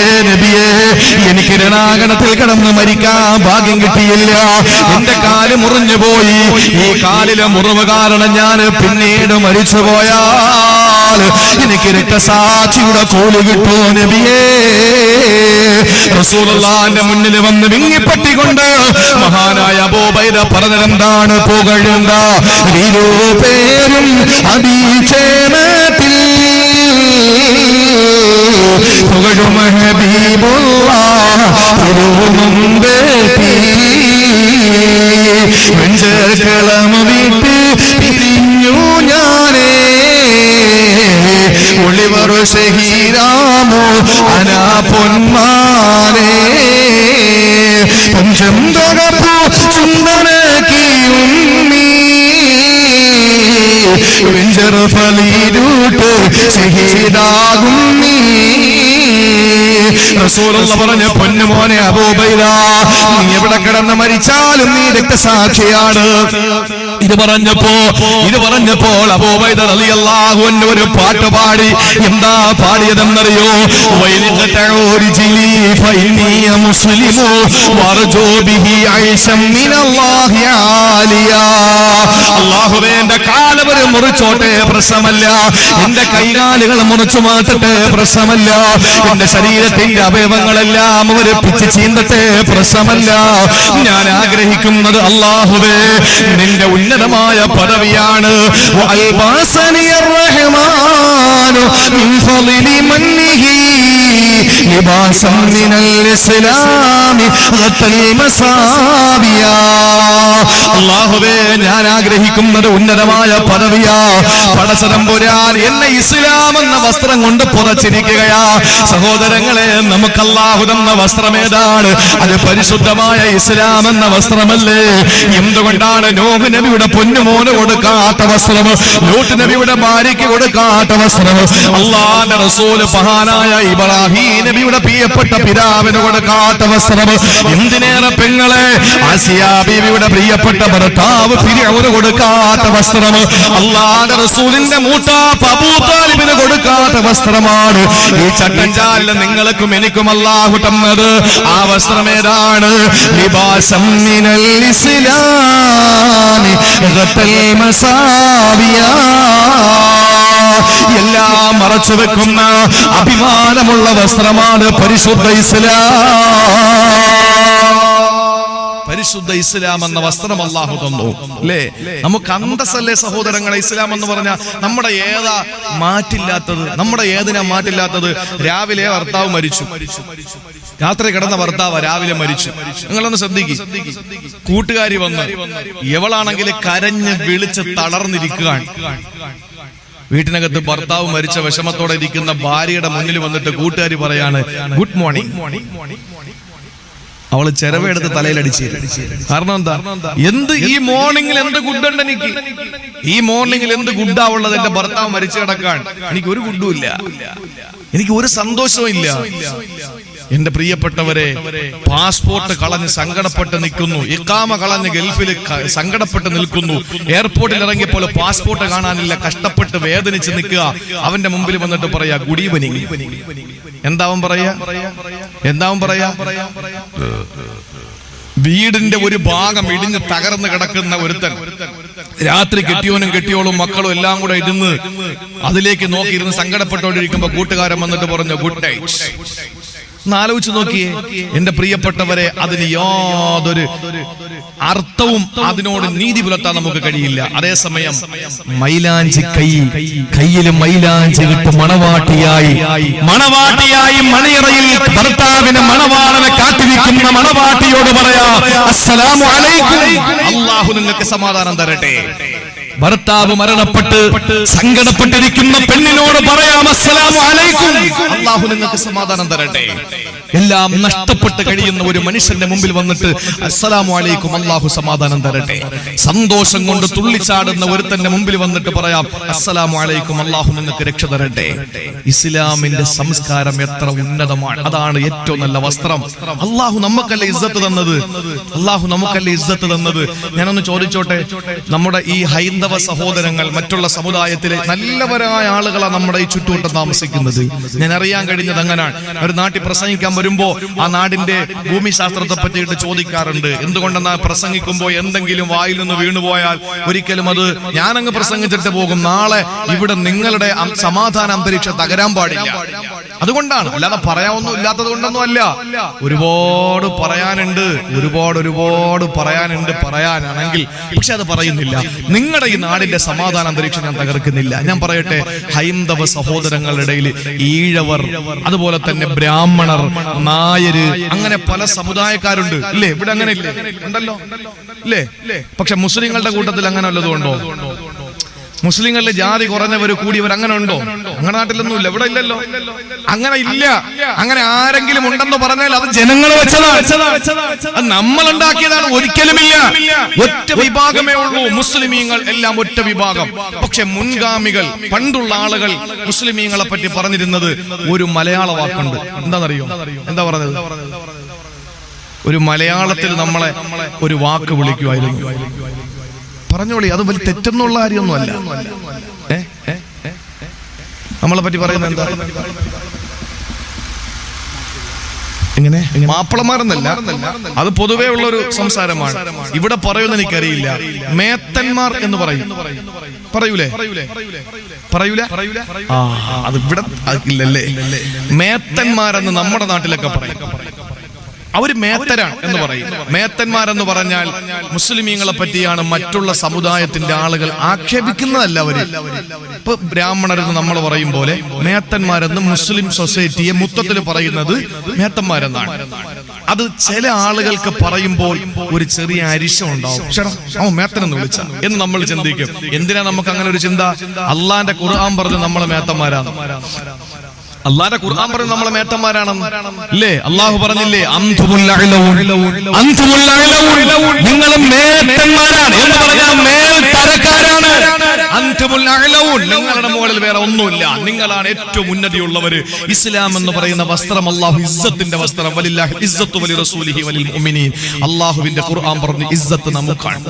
എനിക്ക് രണാങ്കണത്തിൽ കിടന്ന് മരിക്കാൻ ഭാഗ്യം കിട്ടിയില്ല. എന്റെ കാല് മുറിഞ്ഞു പോയി. ഈ കാലിലെ മുറിവ് കാരണം ഞാൻ പിന്നീട് മരിച്ചു പോയാൽ എനിക്ക് രക്തസാക്ഷിയുടെ കൂലി കിട്ടുമോ നബിയേ? റസൂലുള്ളാഹിന്റെ മുന്നിൽ വന്ന് വിങ്ങിപ്പറ്റിക്കൊണ്ട് മഹാനായ അബൂ ഉബൈദ പറഞ്ഞതെന്താണ്? പുകഴുണ്ട ഇരുപേരും അഭിഷേകത്തിൽ പുകഴും ഹബീബുള്ളാഹ് തിരുമുമ്പേറ്റി വെഞ്ചേർക്കളം വിട്ട് പിരിഞ്ഞു ഞാനേ ഒളിവർ ഷഹീരാമോ അനാ പൊന്മാനേ പഞ്ചം തകപ്പു ചുണ്ടനക്കിയുമ്മീ വെഞ്ചർ ഫലീരൂട്ട് ഷഹീദാകും നീ. റസൂലുള്ളാഹി പറഞ്ഞ പൊന്നുമോനെ അബൂ ഉബൈദ, നീ എവിടെ കിടന്ന് മരിച്ചാലും നീ രക്തസാക്ഷിയാണ്. ഇത് പറഞ്ഞപ്പോൾ അബൂ ഉബൈദ റളിയല്ലാഹു അൻഹു ഒരു പാട്ട് പാടി. എന്താ പാടിയതെന്നറിയോ? അല്ലാഹുവേ, എന്റെ കാലവര് മുറിച്ചോട്ടെ, പ്രശ്നമല്ല. എന്റെ കൈകാലുകൾ മുറിച്ചു മാറ്റട്ടെ, പ്രശ്നമല്ല. എന്റെ ശരീരത്തിന്റെ അവയവങ്ങളെല്ലാം അവര് പിച്ച് ചീന്തട്ടെ, പ്രശ്നമല്ല. ഞാൻ ആഗ്രഹിക്കുന്നത് അല്ലാഹുവേ നിന്റെ ഉന്നതമായ പദവിയാണ്. അല്ലാഹുവേ, ഞാൻ ആഗ്രഹിക്കുന്നത് ഉന്നതമായ പദവിയാ. പടച്ചതമ്പുരാൻ എന്നെ ഇസ്ലാം എന്ന വസ്ത്രം കൊണ്ട് പുറച്ചിരിക്കുകയാ. സഹോദരങ്ങളെ, നമുക്ക് അല്ലാഹു തന്ന വസ്ത്രം ഏതാണ്? അത് പരിശുദ്ധമായ ഇസ്ലാം എന്ന വസ്ത്രമല്ലേ? എന്തുകൊണ്ടാണ് നൂഹ് നബിയുടെ പൊന്നുമോന് കൊടുക്കാത്ത വസ്ത്രം, ലൂത്ത് നബിയുടെ ഭാര്യയ്ക്ക് കൊടുക്കാത്ത വസ്ത്രം, അല്ലാഹുവിന്റെ റസൂൽ മഹാനായ ഇബ്രാഹിം നബിയുടെ പ്രിയപ്പെട്ട പിതാവിന് കൊടുക്കാത്ത വസ്ത്രം, എന്തിനേറെ പെങ്ങളെ ആസിയാ ബീവിയുടെ പ്രിയപ്പെട്ട ഭർത്താവ് ഫിർഔന് കൊടുക്കാത്ത വസ്ത്രം, അല്ലാഹുവിന്റെ റസൂലിന്റെ മൂത്താപ്പ അബൂ താലിബിന് കൊടുക്കാത്ത വസ്ത്രമാണ് ഈ ചട്ടഞ്ചാലിൽ നിങ്ങൾക്കും എനിക്കും അല്ലാഹു തന്നത്. ആ വസ്ത്രം ഏതാണ്? ലിബാസം മിനൽ ഇസ്ലാമി ഗതൽ മസാവിയാ. എല്ലാം മറച്ചു വെക്കുന്ന അഭിമാനമുള്ള വസ്ത്രമാണ് പരിശുദ്ധ ഇസ്ലാം. പരിശുദ്ധ ഇസ്ലാം എന്ന വസ്ത്രം അല്ലാഹു തന്നു, അല്ലേ? നമുക്ക് അന്തസ്സല്ലേ സഹോദരങ്ങളെ? ഇസ്ലാം എന്ന് പറഞ്ഞാൽ നമ്മുടെ ഏതാ മാറ്റില്ലാത്തത്? നമ്മുടെ ഏതിനാ മാറ്റില്ലാത്തത്? രാവിലെ ഭർത്താവ് മരിച്ചു, രാത്രി കിടന്ന ഭർത്താവ് രാവിലെ മരിച്ചു. നിങ്ങളൊന്ന് ശ്രദ്ധിക്കും. കൂട്ടുകാരി വന്ന് എവളാണെങ്കിൽ കരഞ്ഞ് വിളിച്ച് തളർന്നിരിക്കുകയാണ്. വീട്ടിനകത്ത് ഭർത്താവ് മരിച്ച വിഷമത്തോടെ ഇരിക്കുന്ന ഭാര്യയുടെ മുന്നിൽ വന്നിട്ട് കൂട്ടുകാരി പറയാണ് ഗുഡ് മോർണിംഗ്. അവള് ചെരവെടുത്ത് തലയിലടിച്ച്. കാരണം എന്താ? ഈ മോർണിംഗിൽ എന്ത് ഗുഡുണ്ട് എനിക്ക്? ഈ മോർണിംഗിൽ എന്ത് ഗുഡാ ഉള്ളത്? എന്റെ ഭർത്താവ് മരിച്ചു കിടക്കാൻ എനിക്ക് ഒരു ഗുഡും ഇല്ല, എനിക്ക് ഒരു സന്തോഷവും ഇല്ല. എന്റെ പ്രിയപ്പെട്ടവരെ, പാസ്പോർട്ട് കളഞ്ഞ് സങ്കടപ്പെട്ട് നിൽക്കുന്നു, ഇഖാമ കളഞ്ഞ് ഗൾഫിൽ സങ്കടപ്പെട്ട് നിൽക്കുന്നു, എയർപോർട്ടിൽ ഇറങ്ങിയപ്പോൾ പാസ്പോർട്ട് കാണാനില്ല, കഷ്ടപ്പെട്ട് വേദനിച്ച് നിൽക്കുക. അവന്റെ മുമ്പിൽ വന്നിട്ട് പറയാ ഗുഡ് ഈവനിങ്. എന്താവും പറയാ? വീടിന്റെ ഒരു ഭാഗം ഇടിഞ്ഞ് തകർന്ന് കിടക്കുന്ന ഒരുത്തൻ രാത്രി കെട്ടിയോനും കെട്ടിയോളും മക്കളും എല്ലാം കൂടെ ഇരുന്ന് അതിലേക്ക് നോക്കിയിരുന്ന് സങ്കടപ്പെട്ടോണ്ടിരിക്കുമ്പോ കൂട്ടുകാരൻ വന്നിട്ട് പറഞ്ഞു ഗുഡ് നൈറ്റ്. ആലോചിച്ച് നോക്കിയേ എന്റെ പ്രിയപ്പെട്ടവരെ, അതിന് യാതൊരു അർത്ഥവും അതിനോട് നീതി പുലർത്താൻ നമുക്ക് കഴിയില്ല. അതേസമയം മൈലാഞ്ചി കയ്യിലും മൈലാഞ്ചി ഇട്ട് മണവാട്ടിയായി മണിയറയിൽ ഭർത്താവിന് മണവാളനെ കാത്തിരിക്കുന്ന മണവാട്ടിയോട് പറയാ അസ്സലാമു അലൈക്കും, അല്ലാഹു നിങ്ങൾക്ക് സമാധാനം തരട്ടെ. ഭർത്താവ് മരണപ്പെട്ട് സങ്കടപ്പെട്ടിരിക്കുന്ന പെണ്ണിനോട് പറയാം അസ്സലാമു അലൈക്കും, അല്ലാഹു നിങ്ങൾക്ക് സമാധാനം തരട്ടെ. എല്ലാം നഷ്ടപ്പെട്ട് കഴിയുന്ന ഒരു മനുഷ്യന്റെ മുമ്പിൽ വന്നിട്ട് അസ്സലാമു അലൈക്കും, അല്ലാഹു സമാധാനം തരട്ടെ. സന്തോഷം കൊണ്ട് തുള്ളിച്ചാടുന്ന ഒരുത്തന്റെ മുമ്പിൽ വന്നിട്ട് പറയാം അസ്സലാമു അലൈക്കും, അല്ലാഹു നിങ്ങൾക്ക് രക്ഷ തരട്ടെ. ഇസ്ലാമിന്റെ സംസ്കാരം എത്ര ഉന്നതമാണ്! അതാണ് ഏറ്റവും നല്ല വസ്ത്രം. അല്ലാഹു നമുക്കല്ലേ ഇസ്സത്ത് തന്നത്? ഞാനൊന്ന് ചോദിച്ചോട്ടെ, നമ്മുടെ ഈ ഹൈന്ദവ സഹോദരങ്ങൾ മറ്റുള്ള സമുദായത്തിലെ നല്ലവരായ ആളുകളാണ് നമ്മുടെ ഈ ചുറ്റുവട്ടം താമസിക്കുന്നത്. ഞാൻ അറിയാൻ കഴിഞ്ഞത് അങ്ങനെയാണ്. ഒരു നാട്ടിൽ പ്രസംഗിക്കാൻ വരുമ്പോ ആ നാടിന്റെ ഭൂമിശാസ്ത്രത്തെ പറ്റിയിട്ട് ചോദിക്കാറുണ്ട്. എന്തുകൊണ്ടെന്നാ പ്രസംഗിക്കുമ്പോ എന്തെങ്കിലും വായിൽ നിന്ന് വീണുപോയാൽ ഒരിക്കലും അത് ഞാനങ്ങ് പ്രസംഗിച്ചിട്ട് പോകും, നാളെ ഇവിടെ നിങ്ങളുടെ സമാധാന അന്തരീക്ഷം തകരാൻ പാടില്ല. അതുകൊണ്ടാണ്, അല്ലാതെ പറയാനൊന്നും ഇല്ലാത്തത് കൊണ്ടൊന്നും അല്ല. ഒരുപാട് പറയാനാണെങ്കിൽ പക്ഷെ അത് പറയുന്നില്ല. നിങ്ങളുടെ ഈ നാടിന്റെ സമാധാന അന്തരീക്ഷം ഞാൻ തകർക്കുന്നില്ല. ഞാൻ പറയട്ടെ, ഹൈന്ദവ സഹോദരങ്ങളുടെ ഇടയിൽ ഈഴവർ, അതുപോലെ തന്നെ ബ്രാഹ്മണർ, നായര്, അങ്ങനെ പല സമുദായക്കാരുണ്ട്, ഇല്ലേ? ഇവിടെ അങ്ങനെ ഇല്ലേ? ഉണ്ടല്ലോ, ഇല്ലേ? പക്ഷെ മുസ്ലിങ്ങളുടെ കൂട്ടത്തിൽ അങ്ങനെ വല്ലതും ഉണ്ടോ? മുസ്ലിങ്ങളിലെ ജാതി കുറഞ്ഞവർ കൂടിയവർ അങ്ങനെ ഉണ്ടോ? അങ്ങനെ നാട്ടിലൊന്നും ഇല്ല, ഇവിടെ ഇല്ലല്ലോ. അങ്ങനെ ഇല്ല. അങ്ങനെ ആരെങ്കിലും ഉണ്ടെന്ന് പറഞ്ഞാൽ അത് ജനങ്ങൾ വെച്ചതാണ്, നമ്മൾ ഉണ്ടാക്കിയതാണ്. ഒരിക്കലുമില്ല. ഒറ്റ വിഭാഗമേ ഉള്ളൂ മുസ്ലിമീങ്ങൾ, എല്ലാം ഒറ്റ വിഭാഗം. പക്ഷെ മുൻഗാമികൾ, പണ്ടുള്ള ആളുകൾ മുസ്ലിമീങ്ങളെ പറ്റി പറഞ്ഞിരുന്നത് ഒരു മലയാള വാക്കുണ്ട്. എന്താണെന്നറിയോ? എന്താ പറഞ്ഞത്? ഒരു മലയാളത്തിൽ നമ്മളെ ഒരു വാക്ക് വിളിക്കുമായിരുന്നു. പറഞ്ഞോളി, അത് വലിയ തെറ്റെന്നുള്ള കാര്യമൊന്നുമല്ല. നമ്മളെ പറ്റി പറയുന്നത് എന്താ? ഇങ്ങനെ മാപ്പിളമാരെന്നല്ല, അത് പൊതുവേ ഉള്ളൊരു സംസാരമാണ്. ഇവിടെ പറയുന്ന എനിക്കറിയില്ല. മേത്തന്മാർ എന്ന് പറയൂലേ? അത് ഇവിടെ ഇല്ലല്ലേ. മേത്തന്മാരെന്ന് നമ്മുടെ നാട്ടിലൊക്കെ പറയും. അവര് മേത്തരാണ് എന്ന് പറയും. മേത്തന്മാരെന്ന് പറഞ്ഞാൽ മുസ്ലിമീങ്ങളെ പറ്റിയാണ് മറ്റുള്ള സമുദായത്തിന്റെ ആളുകൾ ആക്ഷേപിക്കുന്നതല്ല. അവര് ഇപ്പൊ ബ്രാഹ്മണരെന്ന് നമ്മൾ പറയും പോലെ മേത്തന്മാരെന്ന് മുസ്ലിം സൊസൈറ്റിയെ മൊത്തത്തിൽ പറയുന്നത് മേത്തന്മാരെന്നാണ്. അത് ചില ആളുകൾക്ക് പറയുമ്പോൾ ഒരു ചെറിയ അരിശം ഉണ്ടാവും. മേത്തനെന്ന് വിളിച്ച എന്ന് നമ്മൾ ചിന്തിക്കും. എന്തിനാ നമുക്ക് അങ്ങനെ ഒരു ചിന്ത? അള്ളാന്റെ ഖുർആൻ പറഞ്ഞ് നമ്മളെ മേത്തന്മാരാണ്. അള്ളാന്റെ ഖുർആൻ പറഞ്ഞ് നമ്മളെ മേത്തന്മാരാണെന്ന് അല്ലേ? അള്ളാഹു പറഞ്ഞില്ലേ, നിങ്ങൾ മേത്തന്മാരാണ് എന്ന് പറഞ്ഞാൽ മേൽത്തരക്കാരാണ്. നിങ്ങളുടെ മുകളിൽ വേറെ ഒന്നുമില്ല, നിങ്ങളാണ് ഏറ്റവും ഉന്നതിയുള്ളവര്. ഇസ്ലാം എന്ന് പറയുന്ന വസ്ത്രം അള്ളാഹു ഇസ്സത്തിന്റെ വസ്ത്രം. വലില്ലാഹി ഇസ്സത്തു വലി റസൂലിഹി വലിൽ മുഅ്മിനീൻ. അള്ളാഹുവിന്റെ ഖുർആൻ പറഞ്ഞു ഇസ്സത്ത് നമുക്കാണ്.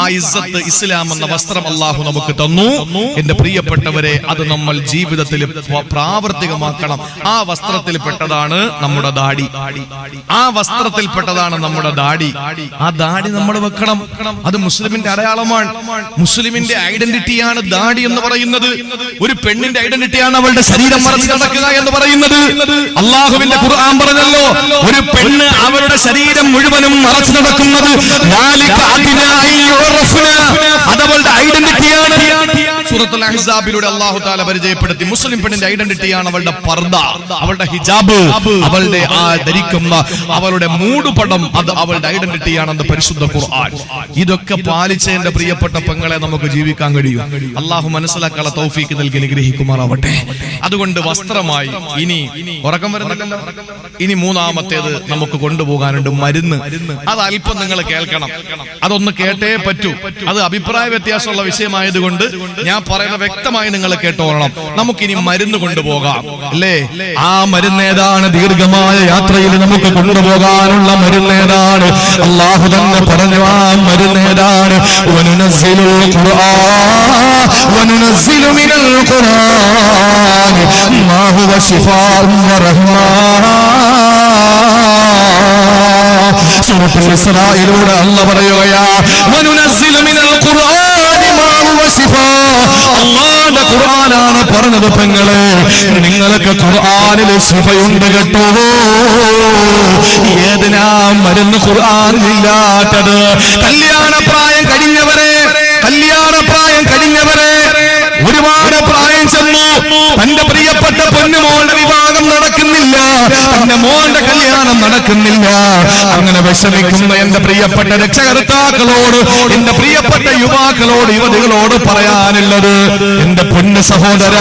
ആ ഇസ്സത്ത് ഇസ്ലാം എന്ന വസ്ത്രം അള്ളാഹു നമുക്ക് തന്നു. എന്റെ പ്രിയപ്പെട്ടവരെ, അത് നമ്മൾ ജീവിതത്തിൽ പ്രാവർത്തികമാക്കണം. ആ വസ്ത്രത്തിൽപ്പെട്ടതാണ് നമ്മുടെ ദാടി. ആ വസ്ത്രത്തിൽപ്പെട്ടതാണ് നമ്മുടെ ദാടി. ആ ദാടി നമ്മൾ വെക്കണം. അത് മുസ്ലിമിന്റെ അടയാളമാണ്. മുസ്ലിമിന്റെ ഐഡന്റിറ്റിയാണ് ദാടി എന്ന് പറയുന്നത്. ഒരു പെണ്ണിന്റെ ഐഡന്റിറ്റിയാണ് അവളുടെ ശരീരം മറച്ചു നടക്കുക എന്ന് പറയുന്നത്. അള്ളാഹുവിന്റെ ഖുർആൻ പറഞ്ഞല്ലോ, ഒരു പെണ്ണ് അവരുടെ ശരീരം മുഴുവനും മറച്ചു നടക്കുന്നത് അതവളുടെ ഐഡന്റിറ്റിയാണ്. സൂറത്തുൽ അഹ്സാബിലൂടെ അല്ലാഹു തആല പരിചയപ്പെടുത്തി മുസ്ലിം പെണ്ണിന്റെ ഐഡന്റിറ്റിയാണ് അവളുടെ പർദ, അവളുടെ ഹിജാബ്, അവളുടെ ആ ധരിക്കുന്ന അവളുടെ മൂടുപടം. അത് അവളുടെ ഐഡന്റിറ്റിയാണെന്ന് പരിശുദ്ധ ഖുർആൻ. ഇതൊക്കെ പാലിച്ച് എന്റെ പ്രിയപ്പെട്ട പെങ്ങളെ നമുക്ക് ജീവിക്കാൻ കഴിയും. അള്ളാഹു മനസ്സിലാക്കാനുള്ള തൗഫീക്ക് നൽകി അനുഗ്രഹിക്കുമാറാവട്ടെ. അതുകൊണ്ട് വസ്ത്രമായി ഇനി ഉറക്കം വരുന്നില്ലല്ലോ. ഇനി മൂന്നാമത്തേത് നമുക്ക് കൊണ്ടുപോകാനുണ്ട്, മരുന്ന്. അത് അല്പം നിങ്ങൾ കേൾക്കണം. അതൊന്ന് കേട്ടേ പറ്റൂ. അത് അഭിപ്രായ വ്യത്യാസമുള്ള വിഷയമായതുകൊണ്ട് ഞാൻ പറയുന്ന വ്യക്തമായി നിങ്ങൾ കേട്ടോളണം. നമുക്കിനി മരുന്ന് കൊണ്ടുപോകാം അല്ലേ? ആ മരുന്നേതാണ്? ദീർഘമായ യാത്രയിൽ നമുക്ക് കൊണ്ടുപോകാനുള്ള മരുന്നേതാണ്? അള്ളാഹു തന്നെ പറഞ്ഞു ആ മരുന്നേതാണ്. വനുനസ്സിലുൽ ഖുർആൻ വനുനസ്സിലു മിനൽ ഖുർആൻ മാ ഹുവ ശിഫാഉൻ വറഹ്മാ. സൂറത്തുൽ ഇസ്രായിലൂടെ അല്ലാഹു പറയുകയാ, വനുനസ്സിലു മിനൽ ഖുർആൻ മാ ഹുവ ശിഫാ. അല്ലാഹുവിന്റെ ഖുർആനാണ് പറഞ്ഞത്. പെങ്ങളെ, നിങ്ങൾക്ക് ഖുർആനിൽ ശിഫയുണ്ട് കേട്ടോ. ഏതിനാ മരുന്ന് ഖുർആനിലില്ലാത്തത്? കല്യാണപ്രായം കഴിഞ്ഞവരെ, ഒരുപാട് പ്രായം ചെന്നു, തന്റെ പ്രിയപ്പെട്ട പൊന്നുമോളുടെ വിവാഹം നടക്കുന്നില്ല, തന്റെ മോളുടെ കല്യാണം നടക്കുന്നില്ല. അങ്ങനെ വിഷമിക്കുന്ന എന്റെ പ്രിയപ്പെട്ട രക്ഷകർത്താക്കളോട്, എന്റെ പ്രിയപ്പെട്ട യുവാക്കളോട്, യുവതികളോട് പറയാനുള്ളത്, എന്റെ പൊന്നു സഹോദര,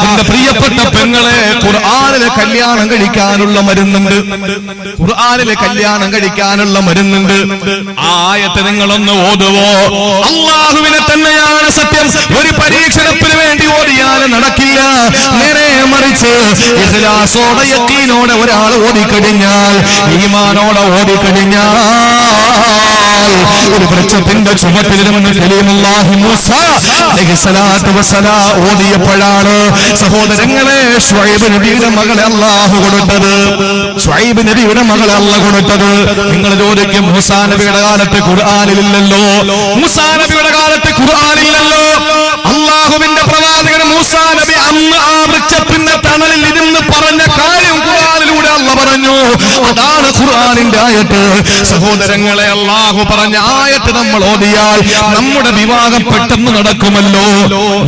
എന്റെ പ്രിയപ്പെട്ട പെങ്ങളെ, ഖുർആനിലെ കല്യാണം കഴിക്കാനുള്ള മരുന്നുണ്ട്. ഖുർആനിലെ കല്യാണം കഴിക്കാനുള്ള മരുന്നുണ്ട്. ആ ആയത്ത് നിങ്ങളൊന്ന് ഓതുവോ? അല്ലാഹുവിനെ തന്നെയാണ് സത്യം. ഒരു പരീക്ഷണത്തിന് വേണ്ടി ഓടിയാൽ നടക്കില്ല. നേരെ മറിച്ച് ഇഖ്ലാസോടെ യഖീനോടെ ഒരാൾ ഓടിക്കഴിഞ്ഞാൽ, ഈമാനോടെ ഓടിക്കഴിഞ്ഞാൽ, ഒരു വൃക്ഷത്തിന്റെ ചുമട്ടിലിരുന്ന് കലീമുല്ലാഹി മൂസ അലൈഹിസ്സലാത്തു വസ്സലാം ഓതിയപ്പോഴാണ് സഹോദരങ്ങളെ ശുഐബ് നബിയുടെ മകളെ അല്ലാഹു കൊടുത്തത്. ശുഐബ് നബിയുടെ മകളെ അല്ലാഹു കൊടുത്തത്. നിങ്ങൾ ചോദിക്കും, മൂസാ നബിയുടെ കാലത്ത് ഖുർആനിലില്ലല്ലോ, മൂസാ നബിയുടെ കാലത്ത് ഖുർആനില്ലല്ലോ. അല്ലാഹുവിന്റെ പ്രവാചകൻ മൂസാ നബി അന്ന് ആ വൃക്ഷത്തിന്റെ തണലിൽ ഇരുന്ന് പറഞ്ഞ കാര്യം ഖുർആനിലൂടെ അല്ലാഹു പറഞ്ഞു. അതാണ് ഖുർആനിന്റെ ആയത്ത്. സഹോദരങ്ങളെ, അല്ലാഹു പറഞ്ഞ ആയത്ത് നമ്മൾ ഓതിയാൽ നമ്മുടെ വിവാഹം പെട്ടെന്ന് നടക്കുമല്ലോ.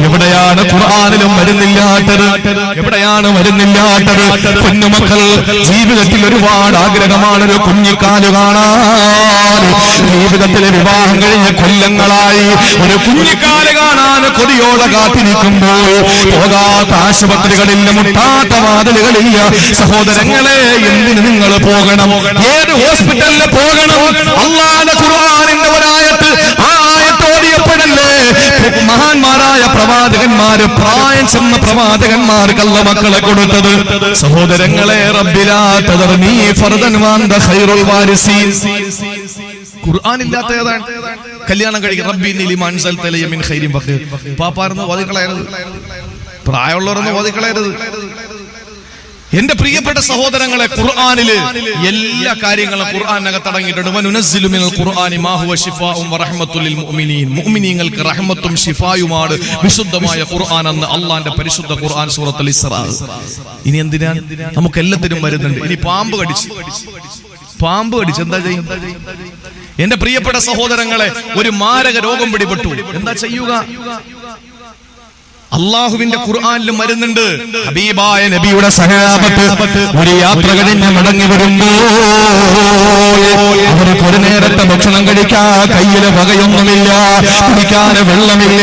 എവിടെയാണ് ഖുർആനിലും മരുന്നില്ലാത്തത്? എവിടെയാണ് മരുന്നില്ലാത്തത്? കുഞ്ഞുമക്കൾ ജീവിതത്തിൽ ഒരുപാട് ആഗ്രഹമാണ് ഒരു കുഞ്ഞിക്കാല് കാണാൻ. ജീവിതത്തിലെ വിവാഹം കഴിഞ്ഞ കൊല്ലങ്ങളായി ഒരു കുഞ്ഞിക്കാല് കാണാൻ കൊതിയോടെ കാത്തിരിക്കുമ്പോൾ പോകാത്ത ആശുപത്രികളില്ല, മുട്ടാത്ത വാതിലുകളില്ല. സഹോദരങ്ങളെ, എന്തിന് നിങ്ങൾ പോകണം? ഏത് ഹോസ്പിറ്റലിൽ പോകണം? അല്ലാഹുവിന്റെ ഖുർആനിന്റെ ഒരായത്ത്, ആ ആയത്ത് ഓതിയപ്പോഴല്ലേ മഹാന്മാരായ പ്രവാചകന്മാര്, പ്രായം ചെന്ന പ്രവാചകന്മാർക്കല്ല മക്കളെ കൊടുത്തത്. സഹോദരങ്ങളെ, റബ്ബിലാ തദർനീ ഫർദൻ വഅന്ത ഖൈറുൽ വാരിസീൻ. ഖുർആൻ ഇല്ലാത്ത ഏതാണ്? കല്യാണം കഴിക്കുക റബ്ബി ഇന്നി ലിമാ അൻസൽത ഇലയ്യ മിൻ ഖൈരിൻ ഫഖീർ. പാപ്പാർന്ന് ഓതിക്കളയരുത്, പ്രായമുള്ളവരൊന്നും ഓതിക്കളയരുത്. എന്റെ പ്രിയപ്പെട്ട സഹോദരങ്ങളെ, ഖുർആനില് എല്ലാ കാര്യങ്ങളും ഖുർആനകത്ത് അടങ്ങിയിട്ടുണ്ട്. വനുനസ്സിലു മിനൽ ഖുർആനി മാ ഹുവ ശിഫാഉൻ വറഹ്മത്തുൽ ലിൽ മുഅ്മിനീൻ. മുഅ്മിനീങ്ങൾക്ക് റഹ്മത്തും ശിഫായുമാണ് വിശുദ്ധമായ ഖുർആൻ എന്ന് അല്ലാഹുവിന്റെ പരിശുദ്ധ ഖുർആൻ സൂറത്തുൽ ഇസ്രാ. ഇനി എന്തിനാ? നമുക്ക് എല്ലാത്തിനും വരുന്നുണ്ട്. ഇനി പാമ്പ് കടിച്ച് എന്താ ചെയ്യും? എന്റെ പ്രിയപ്പെട്ട സഹോദരങ്ങളെ, ഒരു മാരക രോഗം പിടിപെട്ടു, എന്താ ചെയ്യുക? അള്ളാഹുവിന്റെ ഖുർആനിലും വരുന്നുണ്ട്. ഹബീബായ നബിയുടെ സഹാബത്ത് ഒരു യാത്ര കഴിഞ്ഞ് മടങ്ങി വരുമ്പോൾ അവർക്ക് ഒരു നേരത്തെ ഭക്ഷണം കഴിക്കാൻ കയ്യില് വകയൊന്നുമില്ല, കുടിക്കാൻ വെള്ളമില്ല.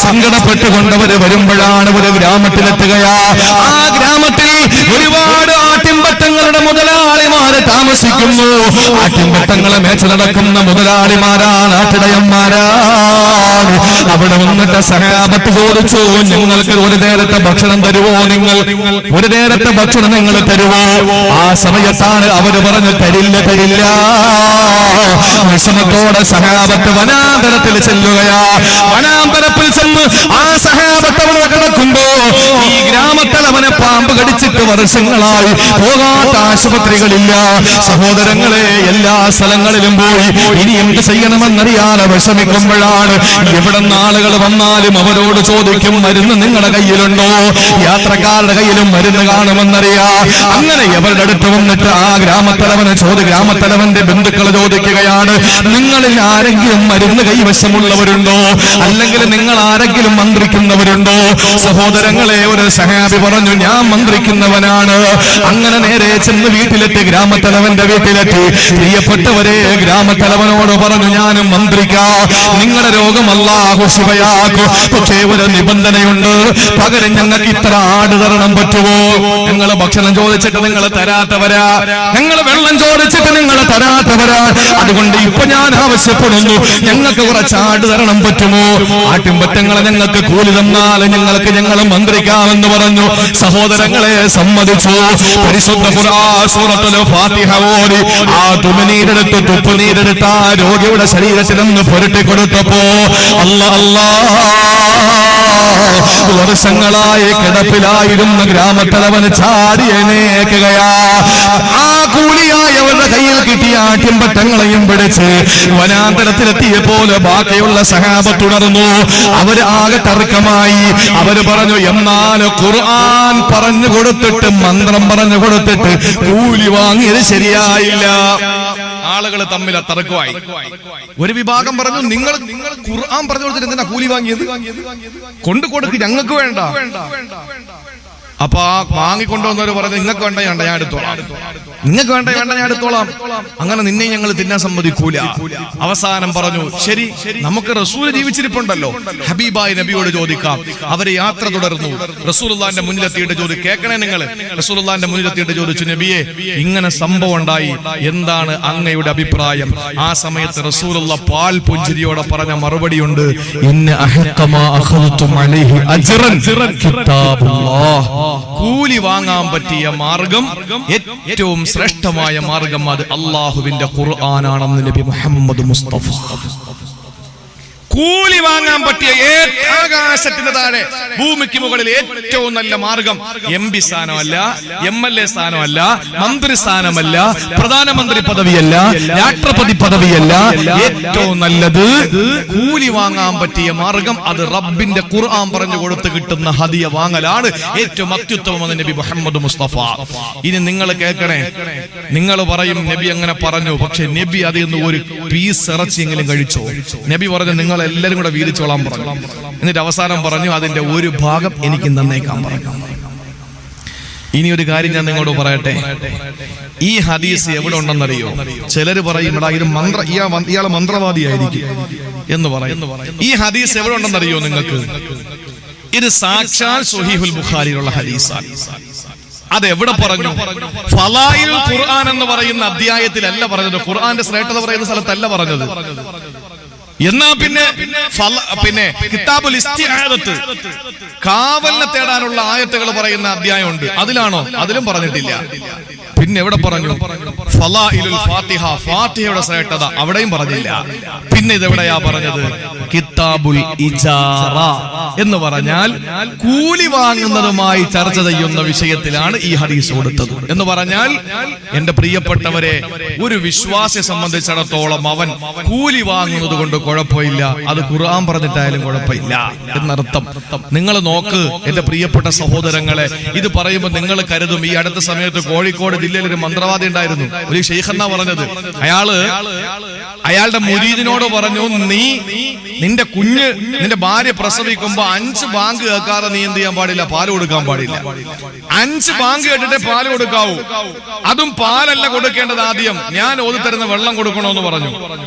സങ്കടപ്പെട്ടുകൊണ്ടവര് വരുമ്പോഴാണ് ഒരു ഗ്രാമത്തിലെത്തുകയാ. ആ ഗ്രാമത്തിൽ ഒരുപാട് ആട്ടിൻപറ്റങ്ങളുടെ മുതലാളിമാര് താമസിക്കുന്നു. ആട്ടിൻപറ്റങ്ങളെ മേച്ച നടക്കുന്ന മുതലാളിമാരാണ്, ആട്ടിടയന്മാരാണ്. അവിടെ വന്നിട്ട് സഹാബത്ത് ചോദിച്ചു, നിങ്ങൾക്ക് ഒരു നേരത്തെ ഭക്ഷണം തരുവോ? നിങ്ങൾ ഒരു നേരത്തെ ഭക്ഷണം നിങ്ങൾ തരുവോ? ആ സമയത്താണ് അവര് പറഞ്ഞു, തരില്ല. വിഷമത്തോടെ സഹാബത്ത് വനാന്തരത്തിൽ ചെല്ലുകയാ. വനാന്തരത്തിൽ ചെന്ന് ആ സഹാബത്ത് അവിടെ കിടക്കുമ്പോ ഈ ഗ്രാമത്തിൽ അവനെ പാമ്പ് കടിച്ചിട്ട് വർഷങ്ങളായി പോകാത്ത ആശുപത്രികളില്ല. സഹോദരങ്ങളെ, എല്ലാ സ്ഥലങ്ങളിലും പോയി ഇനി എന്ത് ചെയ്യണമെന്നറിയാതെ വിഷമിക്കുമ്പോഴാണ് എവിടെ ആളുകൾ വന്നാലും അവരോട് ചോദിക്കും, മരുന്ന് നിങ്ങളുടെ കയ്യിലുണ്ടോ? യാത്രക്കാരുടെ കയ്യിലും മരുന്ന് കാണുമെന്നറിയാ. അങ്ങനെ എവരുടെ അടുത്ത് വന്നിട്ട് ആ ഗ്രാമത്തലവന്റെ ബന്ധുക്കൾ ചോദിക്കുകയാണ്, നിങ്ങളിൽ ആരെങ്കിലും മരുന്ന് കൈവശമുള്ളവരുണ്ടോ? അല്ലെങ്കിൽ നിങ്ങൾ ആരെങ്കിലും മന്ത്രിക്കുന്നവരുണ്ടോ? സഹോദരങ്ങളെ, ഒരു സഹാബി പറഞ്ഞു, ഞാൻ മന്ത്രിക്കുന്നവനാണ്. അങ്ങനെ നേരെ ചെന്ന് വീട്ടിലെത്തി, ഗ്രാമത്തലവന്റെ വീട്ടിലെത്തി. പ്രിയപ്പെട്ടവരെ, ഗ്രാമത്തലവനോട് പറഞ്ഞു, ഞാനും മന്ത്രിക്കാം, നിങ്ങളുടെ രോഗം അല്ലാഹു ശിഫയാക്കും. പക്ഷേ ഒരു നിബന്ധനയുണ്ട്, പകരം ഞങ്ങൾക്ക് ഇത്ര ആട് തരണം പറ്റുമോ? ഞങ്ങൾ ഭക്ഷണം ചോദിച്ചിട്ട് നിങ്ങൾ തരാത്തവരാ, ഞങ്ങൾ വെള്ളം ചോദിച്ചിട്ട് നിങ്ങൾ തരാത്തവരാ. അതുകൊണ്ട് ഇപ്പൊ ഞാൻ ആവശ്യപ്പെടുന്നു, ഞങ്ങൾക്ക് കുറച്ച് ആട് തരണം പറ്റുമോ? ആട്ടിൻപറ്റങ്ങളെ ഞങ്ങൾക്ക് കൂലി തന്നാൽ ഞങ്ങൾ മന്ത്രിക്കാമെന്ന് പറഞ്ഞു. സഹോദരങ്ങളെ, സമ്മതിച്ചു. പരിശുദ്ധ ഖുർആൻ സൂറത്തുൽ ഫാത്തിഹ ഓതി ആ തുപ്പുനീരെടുത്ത് ആ രോഗിയുടെ ശരീരത്തിൽ നിന്ന് പുരട്ടി കൊടുത്തപ്പോ വർഷങ്ങളായി കിടപ്പിലായിരുന്ന ഗ്രാമത്തലവന് ചാടി എണീക്കുകയാ. ആ കൂലിയായവരുടെ കയ്യിൽ കിട്ടിയ ആട്ടിൻപറ്റങ്ങളെയും പിടിച്ച് വനാന്തരത്തിലെത്തിയ പോലെ ബാക്കിയുള്ള സഹാബത്ത് തുടർന്നു. അവര് ആകെ തർക്കമായി. അവര് പറഞ്ഞു, എന്നാൽ ഖുർആൻ പറഞ്ഞു കൊടുത്തിട്ട്, മന്ത്രം പറഞ്ഞു കൊടുത്തിട്ട് കൂലി വാങ്ങിയത് ശരിയായില്ല. ആളുകൾ തമ്മിൽ തർക്കമായി. ഒരു വിഭാഗം പറഞ്ഞു, നിങ്ങൾ ഖുർആൻ പറഞ്ഞു കൊടുത്തിട്ട് എന്തിനാ കൂലി വാങ്ങിയത്? കൊണ്ടുകൊടുക്ക്, ഞങ്ങൾക്ക് വേണ്ട. അപ്പൊ ആ വാങ്ങിക്കൊണ്ടുവന്നവർ പറഞ്ഞു, നിങ്ങൾക്ക് വേണ്ട, ഞാൻ എടുത്തോളാം. നിങ്ങൾക്ക് വേണ്ട, ഞാൻ എടുത്തോളാം. അങ്ങനെ നിന്നെ ഞങ്ങൾ തിന്നാൻ സമ്മതിക്കൂല. അവസാനം പറഞ്ഞു, ശരി, നമുക്ക് റസൂൽ ജീവിച്ചിരിപ്പുണ്ടല്ലോ, ഹബീബായ നബിയോട് ചോദിക്കാം. അവര് യാത്ര തുടർന്നു. റസൂലുള്ളാഹിന്റെ മുന്നിലെത്തിയിട്ട് ചോദിച്ചു, കേൾക്കണേ നിങ്ങൾ. റസൂലുള്ളാഹിന്റെ മുന്നിലെത്തിയിട്ട് ചോദിച്ചു, നബിയെ, ഇങ്ങനെ സംഭവം ഉണ്ടായി, എന്താണ് അങ്ങയുടെ അഭിപ്രായം? ആ സമയത്ത് റസൂലുള്ള പാൽ പുഞ്ചിരിയോടെ പറഞ്ഞ മറുപടിയുണ്ട്, കൂലി വാങ്ങാൻ പറ്റിയ മാർഗം, ഏറ്റവും ശ്രേഷ്ഠമായ മാർഗം, അത് അള്ളാഹുവിന്റെ ഖുർആനാണെന്ന് നബി മുഹമ്മദ് മുസ്തഫ. കൂലി വാങ്ങാൻ പറ്റിയ ആകാശത്തിന് താഴെ ഭൂമിക്ക് മുകളിൽ ഏറ്റവും നല്ല മാർഗം MP സ്ഥാനമല്ല, MLA സ്ഥാനമല്ല, മന്ത്രി സ്ഥാനമല്ല, പ്രധാനമന്ത്രി പദവിയല്ല, രാഷ്ട്രപതി പദവിയല്ല. ഏറ്റവും നല്ലത് കൂലി വാങ്ങാൻ പറ്റിയ മാർഗം അത് റബ്ബിന്റെ ഖുർആൻ പറഞ്ഞു കൊടുത്ത് കിട്ടുന്ന ഹദിയ വാങ്ങലാണ് ഏറ്റവും അത്യുത്തമമെന്ന് നബി മുഹമ്മദ് മുസ്തഫ. ഇനി നിങ്ങൾ കേൾക്കണേ, നിങ്ങൾ പറയും നബി അങ്ങനെ പറഞ്ഞു, പക്ഷെ നബി അതിൽ നിന്ന് ഒരു പീസ് ഇറച്ചിയെങ്കിലും കഴിച്ചോ? നബി പറഞ്ഞു, നിങ്ങൾ എല്ലാരും കൂടെ വീതിച്ചോളാൻ പറഞ്ഞു. എന്നിട്ട് അവസാനം പറഞ്ഞു, അതിന്റെ ഒരു ഭാഗം എനിക്ക് തന്നേക്കാൻ പറഞ്ഞു. ഇനി ഒരു കാര്യം ഞാൻ നിങ്ങളോട് പറയട്ടെ, ഈ ഹദീസ് എവിടെ ഉണ്ടെന്നറിയോ? ചിലര് പറയും, ഇയാള് മന്ത്രവാദിയായിരിക്കും എന്ന് പറയും. ഈ ഹദീസ് എവിടെ ഉണ്ടെന്നറിയോ നിങ്ങൾക്ക്? ഇത് സാക്ഷാൽ സ്വഹീഹുൽ ബുഖാരിയിലുള്ള ഹദീസാണ്. അത് എവിടെ പറഞ്ഞു? ഫളായിൽ ഖുർആൻ എന്ന് പറയുന്ന അധ്യായത്തിലല്ല പറഞ്ഞത്, ഖുർആന്റെ ശ്രേഷ്ഠത പറയുന്ന സ്ഥലത്തല്ല പറഞ്ഞത്. എന്നാ പിന്നെ കിതാബുൽ ഇസ്തിആദത്ത്, കാവലിനെ തേടാനുള്ള ആയത്തുകൾ പറയുന്ന അധ്യായമുണ്ട്, അതിലാണോ? അതിലും പറഞ്ഞിട്ടില്ല. പിന്നെ എവിടെ പറഞ്ഞു? ഫളായിലുൽ ഫാത്തിഹ, ഫാത്തിഹയുടെ ശ്രേഷ്ഠത അവിടെയും പറഞ്ഞില്ല. പിന്നെ ഇതെവിടെയാ പറഞ്ഞത്? കിതാബുൽ ഇജാറ എന്ന് പറഞ്ഞാൽ കൂലി വാങ്ങുന്നതുമായി ചർച്ച ചെയ്യുന്ന വിഷയത്തിലാണ് ഈ ഹദീസ് കൊടുത്തത്. എന്ന് പറഞ്ഞാൽ എന്റെ പ്രിയപ്പെട്ടവരെ, ഒരു വിശ്വാസിയെ സംബന്ധിച്ചിടത്തോളം അവൻ കൂലി വാങ്ങുന്നത് കൊണ്ട് കുഴപ്പമില്ല, അത് ഖുർആൻ പറഞ്ഞിട്ടായാലും കുഴപ്പമില്ല എന്നർത്ഥം. നിങ്ങൾ നോക്ക് എന്റെ പ്രിയപ്പെട്ട സഹോദരങ്ങളെ, ഇത് പറയുമ്പോൾ നിങ്ങൾ കരുതും ഈ അടുത്ത സമയത്ത് കോഴിക്കോട് ജില്ലയിൽ ഒരു മന്ത്രവാദി ഉണ്ടായിരുന്നു, ഒരു ഷെയ്ഖെന്നാ പറഞ്ഞത്. അയാളുടെ മുരീദിനോട് പറഞ്ഞു, നിന്റെ കുഞ്ഞ് നിന്റെ ഭാര്യ പ്രസവിക്കുമ്പോ 5 ബാങ്ക് കേൾക്കാതെ നീ എന്ത് ചെയ്യാൻ പാടില്ല? പാല് കൊടുക്കാൻ പാടില്ല. 5 ബാങ്ക് കേട്ടിട്ടേ പാല് കൊടുക്കാവൂ. അതും പാലല്ല കൊടുക്കേണ്ടത്, ആദ്യം ഞാൻ ഓതിത്തരുന്ന വെള്ളം കൊടുക്കണമെന്ന് പറഞ്ഞു.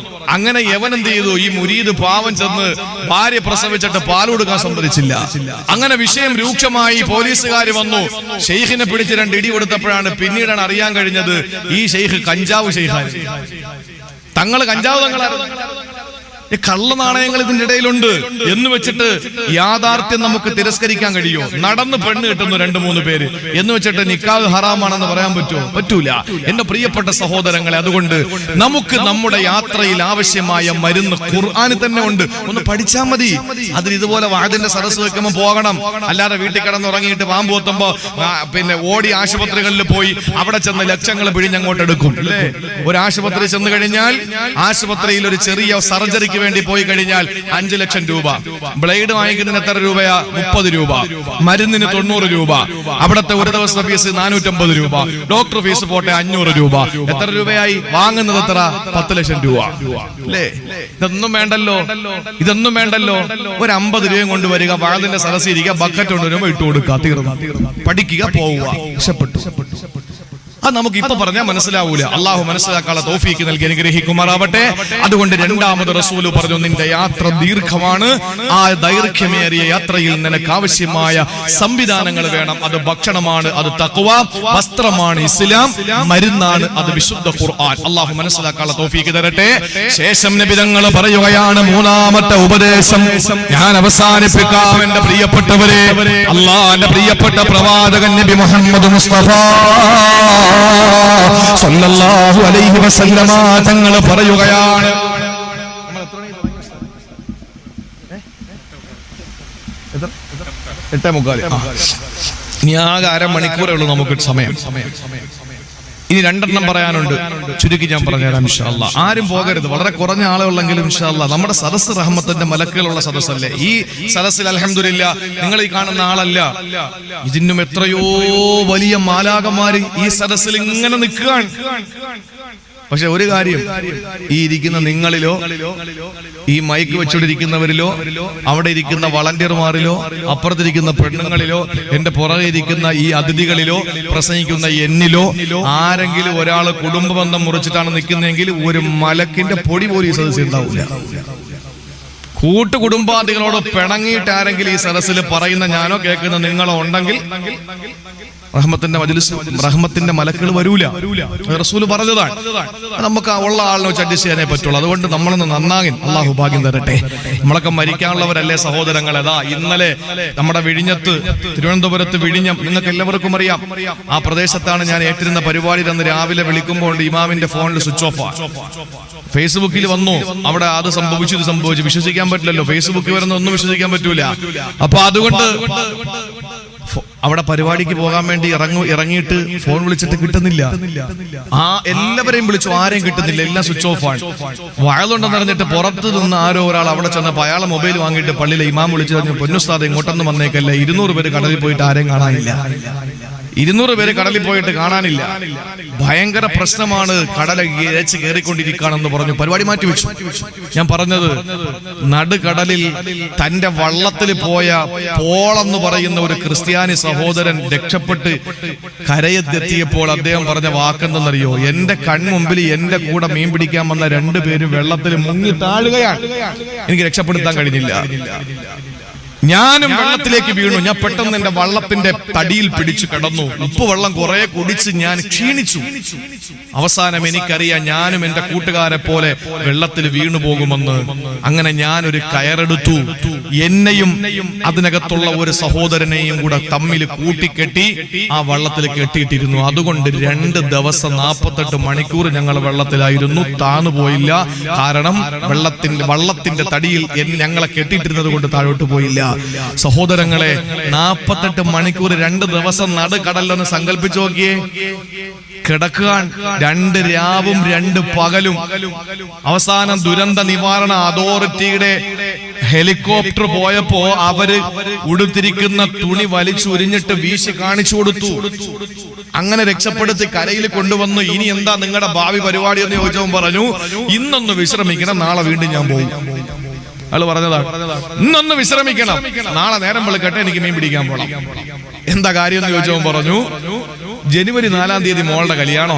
അങ്ങനെ യവൻ എന്ത് ചെയ്തു? ഈ മുരീദ് പാവം ചെന്ന് ഭാര്യ പ്രസവിച്ചിട്ട് പാല് കൊടുക്കാൻ സമ്മതിച്ചില്ല. അങ്ങനെ വിഷയം രൂക്ഷമായി പോലീസുകാർ വന്നു, ഷെയ്ഖിനെ പിടിച്ച് 2 ഇടി കൊടുത്തപ്പോഴാണ് പിന്നീടാണ് അറിയാൻ കഴിഞ്ഞത് ഈ ഷെയ്ഖ് കഞ്ചാവ് ഷെയ്ഖാണ്. തങ്ങള് കഞ്ചാവ് തങ്ങളായിരുന്നു. കള്ള നാണയങ്ങൾ ഇതിന്റെ ഇടയിലുണ്ട് എന്ന് വെച്ചിട്ട് യാഥാർത്ഥ്യം നമുക്ക് തിരസ്കരിക്കാൻ കഴിയോ? നടന്ന് പെണ്ണ് കിട്ടുന്നു 2-3 പേര് എന്ന് വെച്ചിട്ട് നിക്കാഹ് ഹറാമാണെന്ന് പറയാൻ പറ്റുമോ? പറ്റൂല. എന്റെ പ്രിയപ്പെട്ട സഹോദരങ്ങളെ, അതുകൊണ്ട് നമുക്ക് നമ്മുടെ യാത്രയിൽ ആവശ്യമായ മരുന്ന് ഖുർആനിൽ തന്നെ ഉണ്ട്. ഒന്ന് പഠിച്ചാൽ മതി. അതിന് ഇതുപോലെ വാദിന്റെ സദസ്സ് വെക്കുമ്പോൾ പോകണം. അല്ലാതെ വീട്ടിൽ കിടന്നുറങ്ങിയിട്ട് പാമ്പ് കൊത്തുമ്പോ പിന്നെ ഓടി ആശുപത്രികളിൽ പോയി അവിടെ ചെന്ന് ലക്ഷങ്ങൾ പിഴിഞ്ഞങ്ങോട്ട് എടുക്കും അല്ലേ? ഒരു ആശുപത്രി ചെന്ന് കഴിഞ്ഞാൽ ആശുപത്രിയിൽ ഒരു ചെറിയ സർജറിക്ക് വേണ്ടി പോയി കഴിഞ്ഞാൽ 5 ലക്ഷം രൂപ. ബ്ലേഡ് വാങ്ങിക്കുന്നതിന് എത്ര രൂപയാ? 30 രൂപ. മരുന്നിന് 90 രൂപ. അവിടുത്തെ ഒരു ദിവസത്തെ ഫീസ് 450 രൂപ. ഡോക്ടർ ഫീസ് പോട്ടെ 500 രൂപ. എത്ര രൂപയായി? വാങ്ങുന്നത് എത്ര? 10 ലക്ഷം രൂപ അല്ലേ? ഇതൊന്നും വേണ്ടല്ലോ, ഇതൊന്നും വേണ്ടല്ലോ. ഒരു 50 രൂപയും കൊണ്ടുവരിക, വാതിന്റെ സദസ്സിൽ ഇരിക്കുക, ബക്കറ്റ് കൊണ്ടുവരുമ്പോ ഇട്ട് കൊടുക്കുക, തീർന്നു. പഠിക്കുക, പോവുക, രക്ഷപ്പെട്ടു. അത് നമുക്ക് ഇപ്പൊ പറഞ്ഞാൽ മനസ്സിലാവൂല. അള്ളാഹു മനസ്സിലാക്കാനുള്ള തൗഫീക്ക് നൽകി അനുഗ്രഹിക്കുമാറാവട്ടെ. അതുകൊണ്ട് രണ്ടാമത് റസൂല് പറഞ്ഞു, നിന്റെ യാത്ര ദീർഘമാണ്. ആ ദൈർഘ്യമേറിയ യാത്രയിൽ നിനക്ക് ആവശ്യമായ സംവിധാനങ്ങൾ വേണം. അത് ഭക്ഷണമാണ്, അത് തഖ്വ, വസ്ത്രമാണ് ഇസ്ലാം, മരുന്നാണ് അത് വിശുദ്ധ ഖുർആൻ. അള്ളാഹു മനസ്സിലാക്കാനുള്ള തൗഫീക്ക് തരട്ടെ. ശേഷം നബി തങ്ങൾ പറയുകയാണ്, 3ാമത്തെ ഉപദേശം ഞാൻ അവസാനിപ്പിക്കാം. എന്റെ പ്രിയപ്പെട്ടവരെ, അള്ളാഹുവിന്റെ പ്രിയപ്പെട്ട പ്രവാചകൻ നബി മുഹമ്മദ് മുസ്തഫ സല്ലല്ലാഹു അലൈഹി വസല്ലമ തങ്ങൾ പറയുകയാണ്, ഇനി ആകെ 1/2 മണിക്കൂറേ ഉള്ളൂ നമുക്ക് സമയം. ഇനി 2 പറയാനുണ്ട്. ചുരുക്കി ഞാൻ പറഞ്ഞുതരാം ഇൻഷാ അല്ലാഹ്. ആരും പോകരുത്, വളരെ കുറഞ്ഞ ആളുകളെങ്കിലും ഇൻഷാ അല്ലാഹ്. നമ്മുടെ സദസ്സ് റഹ്മത്തിന്റെ മലക്കുകളുള്ള സദസ്സല്ലേ. ഈ സദസ്സിൽ അൽഹംദുലില്ലാഹ് നിങ്ങൾ ഈ കാണുന്ന ആളല്ല, ഇതിനും എത്രയോ വലിയ മാലാകമാര് ഈ സദസ്സിൽ ഇങ്ങനെ നിൽക്കുകയാണ്. പക്ഷെ ഒരു കാര്യം, ഈ ഇരിക്കുന്ന നിങ്ങളിലോ ഈ മൈക്ക് വെച്ചുകൊണ്ടിരിക്കുന്നവരിലോ അവിടെ ഇരിക്കുന്ന വളണ്ടിയർമാരിലോ അപ്പുറത്തിരിക്കുന്ന പെണ്ണുങ്ങളിലോ എന്റെ പുറകെ ഇരിക്കുന്ന ഈ അതിഥികളിലോ പ്രസംഗിക്കുന്ന എന്നിലോ ആരെങ്കിലും ഒരാൾ കുടുംബബന്ധം മുറിച്ചിട്ടാണ് നിൽക്കുന്നതെങ്കിൽ ഒരു മലക്കിന്റെ പൊടി പോലും ഈ സദസ്സിൽ ഉണ്ടാവില്ല. കൂട്ടുകുടുംബാദികളോട് പിണങ്ങിയിട്ട് ആരെങ്കിലും ഈ സദസ്സിൽ പറയുന്ന ഞാനോ കേൾക്കുന്ന നിങ്ങളോ ഉണ്ടെങ്കിൽ റഹ്മത്തിന്റെ മജ്ലിസ്, റഹ്മത്തിന്റെ മലക്കുകൾ വരൂല. റസൂല് പറഞ്ഞതാണ്. നമുക്ക് ഉള്ള ആളിനെ വെച്ച് അഡ്ജസ്റ്റ് ചെയ്യാനേ പറ്റുള്ളൂ. അതുകൊണ്ട് നമ്മളൊന്ന് നന്നാകി അള്ളാഹു ഭാഗ്യം തരട്ടെ. നമ്മളൊക്കെ മരിക്കാനുള്ളവരല്ലേ സഹോദരങ്ങളെ. അതാ ഇന്നലെ നമ്മുടെ വിഴിഞ്ഞത്ത്, തിരുവനന്തപുരത്ത് വിഴിഞ്ഞം, നിങ്ങൾക്ക് എല്ലാവർക്കും അറിയാം. ആ പ്രദേശത്താണ് ഞാൻ ഏറ്റിരുന്ന പരിപാടി. അന്ന് രാവിലെ വിളിക്കുമ്പോൾ ഇമാമിന്റെ ഫോണിൽ സ്വിച്ച് ഓഫ് ആണ്. ഫേസ്ബുക്കിൽ വന്നു, അവിടെ അത് സംഭവിച്ചു, ഇത് സംഭവിച്ചു. വിശ്വസിക്കാൻ പറ്റില്ലല്ലോ, ഫേസ്ബുക്കിൽ വരുന്ന ഒന്നും വിശ്വസിക്കാൻ പറ്റൂല. അപ്പൊ അതുകൊണ്ട് അവിടെ പരിപാടിക്ക് പോകാൻ വേണ്ടി ഇറങ്ങിയിട്ട് ഫോൺ വിളിച്ചിട്ട് കിട്ടുന്നില്ല. ആ എല്ലാവരെയും വിളിച്ചു, ആരെയും കിട്ടുന്നില്ല, എല്ലാം സ്വിച്ച് ഓഫ് ആണ്. വയലുണ്ടെന്ന് അറിഞ്ഞിട്ട് പുറത്തു നിന്ന് ആരോ ഒരാൾ അവിടെ ചെന്നപ്പോ അയാളെ മൊബൈൽ വാങ്ങിയിട്ട് പള്ളിയിലെ ഇമാം വിളിച്ചു പറഞ്ഞു, പൊന്നുസ്താദ് ഇങ്ങോട്ടൊന്നും വന്നേക്കല്ല, 200 പേര് കടലിൽ പോയിട്ട് ആരെയും കാണാനില്ല. 200 പേര് കടലിൽ പോയിട്ട് കാണാനില്ല. ഭയങ്കര പ്രശ്നമാണ്, കടല ഇരച്ച് കയറിക്കൊണ്ടിരിക്കുകയാണെന്ന് പറഞ്ഞു. പരിപാടി മാറ്റി വെച്ചു. ഞാൻ പറഞ്ഞത്, നടുകടലിൽ തന്റെ വള്ളത്തിൽ പോയ പോളെന്ന് പറയുന്ന ഒരു ക്രിസ്ത്യാനി സഹോദരൻ രക്ഷപ്പെട്ട് കരയെത്തിയപ്പോൾ അദ്ദേഹം പറഞ്ഞ വാക്കെന്തെന്നറിയോ? എന്റെ കൺമുമ്പിൽ എന്റെ കൂടെ മീൻ പിടിക്കാൻ വന്ന 2 പേര് വെള്ളത്തിൽ മുങ്ങി താഴുകയാണ്, എനിക്ക് രക്ഷപ്പെടുത്താൻ കഴിഞ്ഞില്ല. ഞാനും വെള്ളത്തിലേക്ക് വീണു. ഞാൻ പെട്ടെന്ന് എന്റെ വള്ളത്തിന്റെ തടിയിൽ പിടിച്ചു കിടന്നു. ഉപ്പ് വെള്ളം കുറെ കുടിച്ച് ഞാൻ ക്ഷീണിച്ചു. അവസാനം എനിക്കറിയാം ഞാനും എന്റെ കൂട്ടുകാരെ പോലെ വെള്ളത്തിൽ വീണു പോകുമെന്ന്. അങ്ങനെ ഞാനൊരു കയറെടുത്തു. എന്നെയും അതിനകത്തുള്ള ഒരു സഹോദരനെയും കൂടെ തമ്മിൽ കൂട്ടിക്കെട്ടി ആ വള്ളത്തിൽ കെട്ടിയിട്ടിരുന്നു. അതുകൊണ്ട് 2 ദിവസം 48 മണിക്കൂർ ഞങ്ങൾ വെള്ളത്തിലായിരുന്നു. താന്നുപോയില്ല. കാരണം വള്ളത്തിന്റെ തടിയിൽ ഞങ്ങളെ കെട്ടിയിട്ടിരുന്നത് കൊണ്ട് താഴോട്ട് പോയില്ല. സഹോദരങ്ങളെ, 48 മണിക്കൂർ 2 ദിവസം നടുക്കടലെന്ന് സങ്കല്പിച്ചു നോക്കിയേ. കിടക്കാൻ 2 രാവും 2 പകലും. അവസാനം ദുരന്ത നിവാരണ അതോറിറ്റിയുടെ ഹെലികോപ്റ്റർ പോയപ്പോ അവര് ഉടുത്തിരിക്കുന്ന തുണി വലിച്ചുരിഞ്ഞിട്ട് വീശി കാണിച്ചു കൊടുത്തു. അങ്ങനെ രക്ഷപ്പെടുത്തി കരയിൽ കൊണ്ടുവന്നു. ഇനി എന്താ നിങ്ങളുടെ ഭാവി പരിപാടി എന്ന് ചോദിച്ചവൻ പറഞ്ഞു, ഇന്നൊന്ന് വിശ്രമിക്കണം, നാളെ വീണ്ടും ഞാൻ പോകും. അയാൾ പറഞ്ഞതാണ്, ഇന്നൊന്ന് വിശ്രമിക്കണം, നാളെ നേരം വെളുക്കട്ടെ, എനിക്ക് മീൻ പിടിക്കാൻ പോകണം. എന്താ കാര്യം എന്ന് ചോദിച്ചവൻ പറഞ്ഞു, ജനുവരി 4-ാം തീയതി മോളുടെ കല്യാണോ,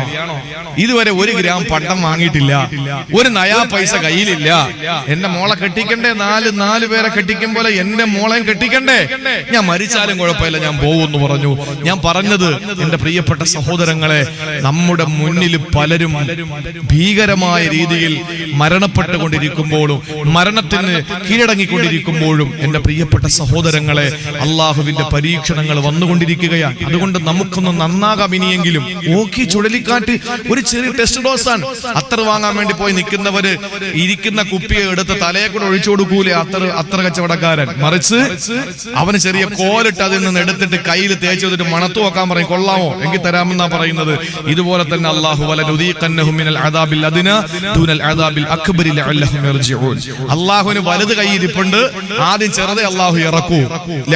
ഇതുവരെ 1 ഗ്രാം പണ്ടം വാങ്ങിയിട്ടില്ല, 1 നയാ പൈസ കയ്യിലില്ല. എന്റെ മോളെ കെട്ടിക്കണ്ടേ, 4 പേരെ കെട്ടിക്കും പോലെ എന്റെ മോളെയും കെട്ടിക്കണ്ടേ, ഞാൻ മരിച്ചാലും കുഴപ്പമില്ല, ഞാൻ പോകുമെന്ന് പറഞ്ഞു. ഞാൻ പറഞ്ഞത്, എന്റെ പ്രിയപ്പെട്ട സഹോദരങ്ങളെ, നമ്മുടെ മുന്നിൽ പലരും ഭീകരമായ രീതിയിൽ മരണപ്പെട്ടുകൊണ്ടിരിക്കുമ്പോഴും മരണത്തിന് കീഴടങ്ങിക്കൊണ്ടിരിക്കുമ്പോഴും എന്റെ പ്രിയപ്പെട്ട സഹോദരങ്ങളെ, അള്ളാഹുവിന്റെ പരീക്ഷണങ്ങൾ വന്നുകൊണ്ടിരിക്കുകയാണ്. അതുകൊണ്ട് നമുക്കൊന്ന് നന്നാകാം. ഇനിയെങ്കിലും ഓക്കി ചുഴലിക്കാറ്റ് ഒരു ചെറിയ ടെസ്റ്റ് ഡോസാണ്. അത്തർ വാങ്ങാൻ വേണ്ടി പോയി നിൽക്കുന്നവര് ഇരിക്കുന്ന കുപ്പിയെ എടുത്ത് തലയെ കൂടെ ഒഴിച്ചു കൊടുക്കൂലേ അത്തർ കച്ചവടക്കാരൻ. മറിച്ച് അവന് ചെറിയ കോലിട്ട് അതിൽ നിന്ന് എടുത്തിട്ട് കയ്യിൽ തേച്ച് വെച്ചിട്ട് മണത്തു നോക്കാൻ പറയും. കൊള്ളാമോ എങ്കിൽ തരാമെന്നാ പറയുന്നത്. ഇതുപോലെ തന്നെ അല്ലാഹു വലനുദീഖന്നഹും മിനൽ അദാബിൽ അദ്നാ ദൂനൽ അദാബിൽ അക്ബരി ലഅല്ലഹും യർജിഊൻ. അല്ലാഹുവിന് വലുത് കയ്യിരിപ്പുണ്ട്, ആദ്യം ചെറുതെ അല്ലാഹു ഇറക്കൂ,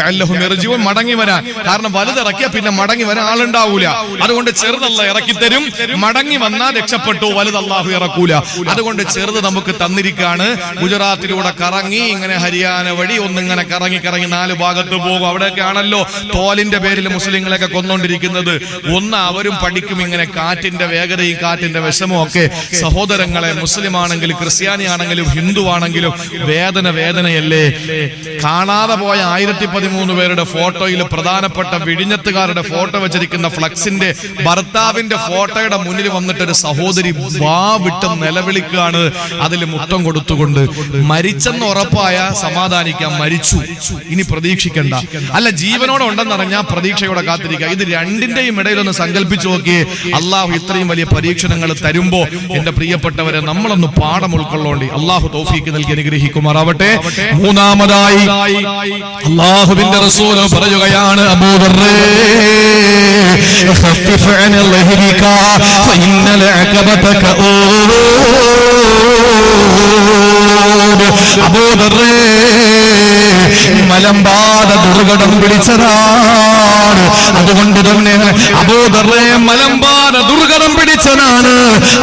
ലഅല്ലഹും യർജിഊൻ, മടങ്ങി വരാൻ. കാരണം വലുത് ഇറക്കിയ പിന്നെ മടങ്ങി വരാൻ ആളുണ്ടാവൂല. അതുകൊണ്ട് ചെറുതല്ല ഇറക്കി തരും, മടങ്ങി വന്നാൽ രക്ഷപ്പെട്ടു, വലുത് അല്ലാഹു ഇറക്കൂല. അതുകൊണ്ട് ചെറുത് നമുക്ക് തന്നിരിക്കാണ്. ഗുജറാത്തിലൂടെ കറങ്ങി ഇങ്ങനെ ഹരിയാന വഴി ഒന്നിങ്ങനെ കറങ്ങി 4 ഭാഗത്ത് പോകും. അവിടെയൊക്കെ ആണല്ലോ തോലിന്റെ പേരിൽ മുസ്ലിങ്ങളെയൊക്കെ കൊന്നുകൊണ്ടിരിക്കുന്നത്. അവരും പഠിക്കും ഇങ്ങനെ കാറ്റിന്റെ വേഗതയും കാറ്റിന്റെ വിഷമവും ഒക്കെ. സഹോദരങ്ങളെ, മുസ്ലിം ആണെങ്കിലും ക്രിസ്ത്യാനി ആണെങ്കിലും ഹിന്ദു ആണെങ്കിലും വേദനയല്ലേ. കാണാതെ പോയ 1013 പേരുടെ ഫോട്ടോയിൽ പ്രധാനപ്പെട്ട വിഴിഞ്ഞത്തുകാരുടെ ഫോട്ടോ വെച്ചിരിക്കുന്ന ഫ്ലക്സിന്റെ ഭർത്താവിന്റെ ഫോട്ടോയുടെ മുന്നിൽ വന്നിട്ട് ഒരു സഹോദരി വിട്ട് നിലവിളിക്കുകയാണ്, അതിൽ മുത്തം കൊടുത്തുകൊണ്ട്. മരിച്ചെന്ന് ഉറപ്പായ സമാധാനിക്കാം, മരിച്ചു ഇനി പ്രതീക്ഷിക്കണ്ട. അല്ല, ജീവനോടെ ഉണ്ടെന്നറിഞ്ഞാൽ പ്രതീക്ഷയോടെ കാത്തിരിക്കുക. ഇത് രണ്ടിന്റെയും ഇടയിലൊന്ന് സങ്കല്പിച്ചു നോക്കിയേ. അള്ളാഹു ഇത്രയും വലിയ പരീക്ഷണങ്ങൾ തരുമ്പോ എന്റെ പ്രിയപ്പെട്ടവരെ, നമ്മളൊന്ന് പാഠം ഉൾക്കൊള്ളോണ്ടി അള്ളാഹു തൗഫീക്ക് നൽകി അനുഗ്രഹിക്കുമാറാവട്ടെ. മൂന്നാമതായി അള്ളാഹുവിന്റെ റസൂൽ പറയുകയാണ്, അബൂദർറേ خفف عن ظهرك فإن العقبة كؤود. അബൂദർറേ, മലമ്പാത ദുർഘടം പിടിച്ചതാണ്. അതുകൊണ്ട് തന്നെ അബൂദർറേ, മലമ്പാത ദുർഘടം പിടിച്ചതാണ്.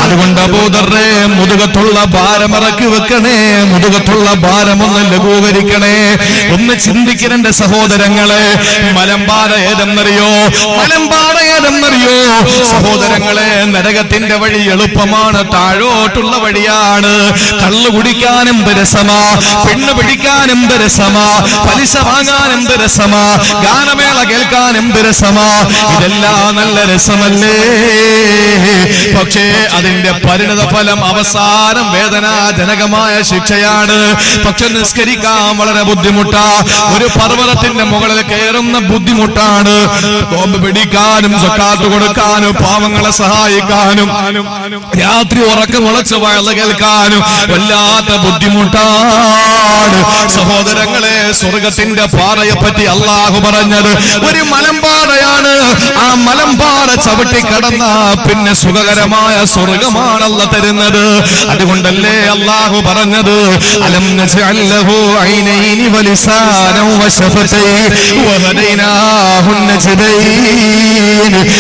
അതുകൊണ്ട് അബൂദർറേ, മുതുകത്തുള്ള ഭാരം ഇറക്കി വെക്കണേ, മുതുകത്തുള്ള ഭാരം ഒന്ന് ലഘൂകരിക്കണേ. ഒന്ന് ചിന്തിക്കണേ സഹോദരങ്ങളെ. മലമ്പാത ഏതെന്നറിയോ? സഹോദരങ്ങളെ, നരകത്തിന്റെ വഴി എളുപ്പമാണ്, താഴോട്ടുള്ള വഴിയാണ്. കള്ളു കുടിക്കാൻ എന്ത് രസമാ, പെണ്ണ് പിടിക്കാൻ എന്ത് രസമാ, പലിശ വാങ്ങാൻ എന്ത് രസമാ, ഗാനമേള കേൾക്കാൻ എന്ത് രസമാ. ഇതെല്ലാം നല്ല രസമല്ലേ? പക്ഷേ അതിന്റെ പരിണത ഫലം അവസാനം വേദനാജനകമായ ശിക്ഷയാണ്. പക്ഷെ നിസ്കരിക്കാൻ വളരെ ബുദ്ധിമുട്ടാ. ഒരു പർവ്വതത്തിന്റെ മുകളിൽ കയറുന്ന ബുദ്ധിമുട്ടാണ്. ബോംബ് പിടിക്കാനും സക്കാത്ത് കൊടുക്കാനും പാവങ്ങളെ സഹായിക്കാനും രാത്രി ഉറക്കം ഉളച്ച് വയല് കേൾക്കാനും വല്ലാത്ത ബുദ്ധിമുട്ടാണ്. സഹോദരങ്ങളെ, സ്വർഗത്തിന്റെ പാറയെ പറ്റി അള്ളാഹു പറഞ്ഞത് ഒരു മലമ്പാറയാണ്. ആ മലമ്പാറ ചവിട്ടി കടന്ന പിന്നെ സുഖകരമായ സ്വർഗമാണ് അല്ലാഹു തരുന്നത്. അതുകൊണ്ടല്ലേ അള്ളാഹു പറഞ്ഞത്, അലം നജ്അൽ ലഹു ഐനൈനി വലിസാനൻ വശഫതൈൻ വഹദൈനാഹു നജ്ദൈൻ.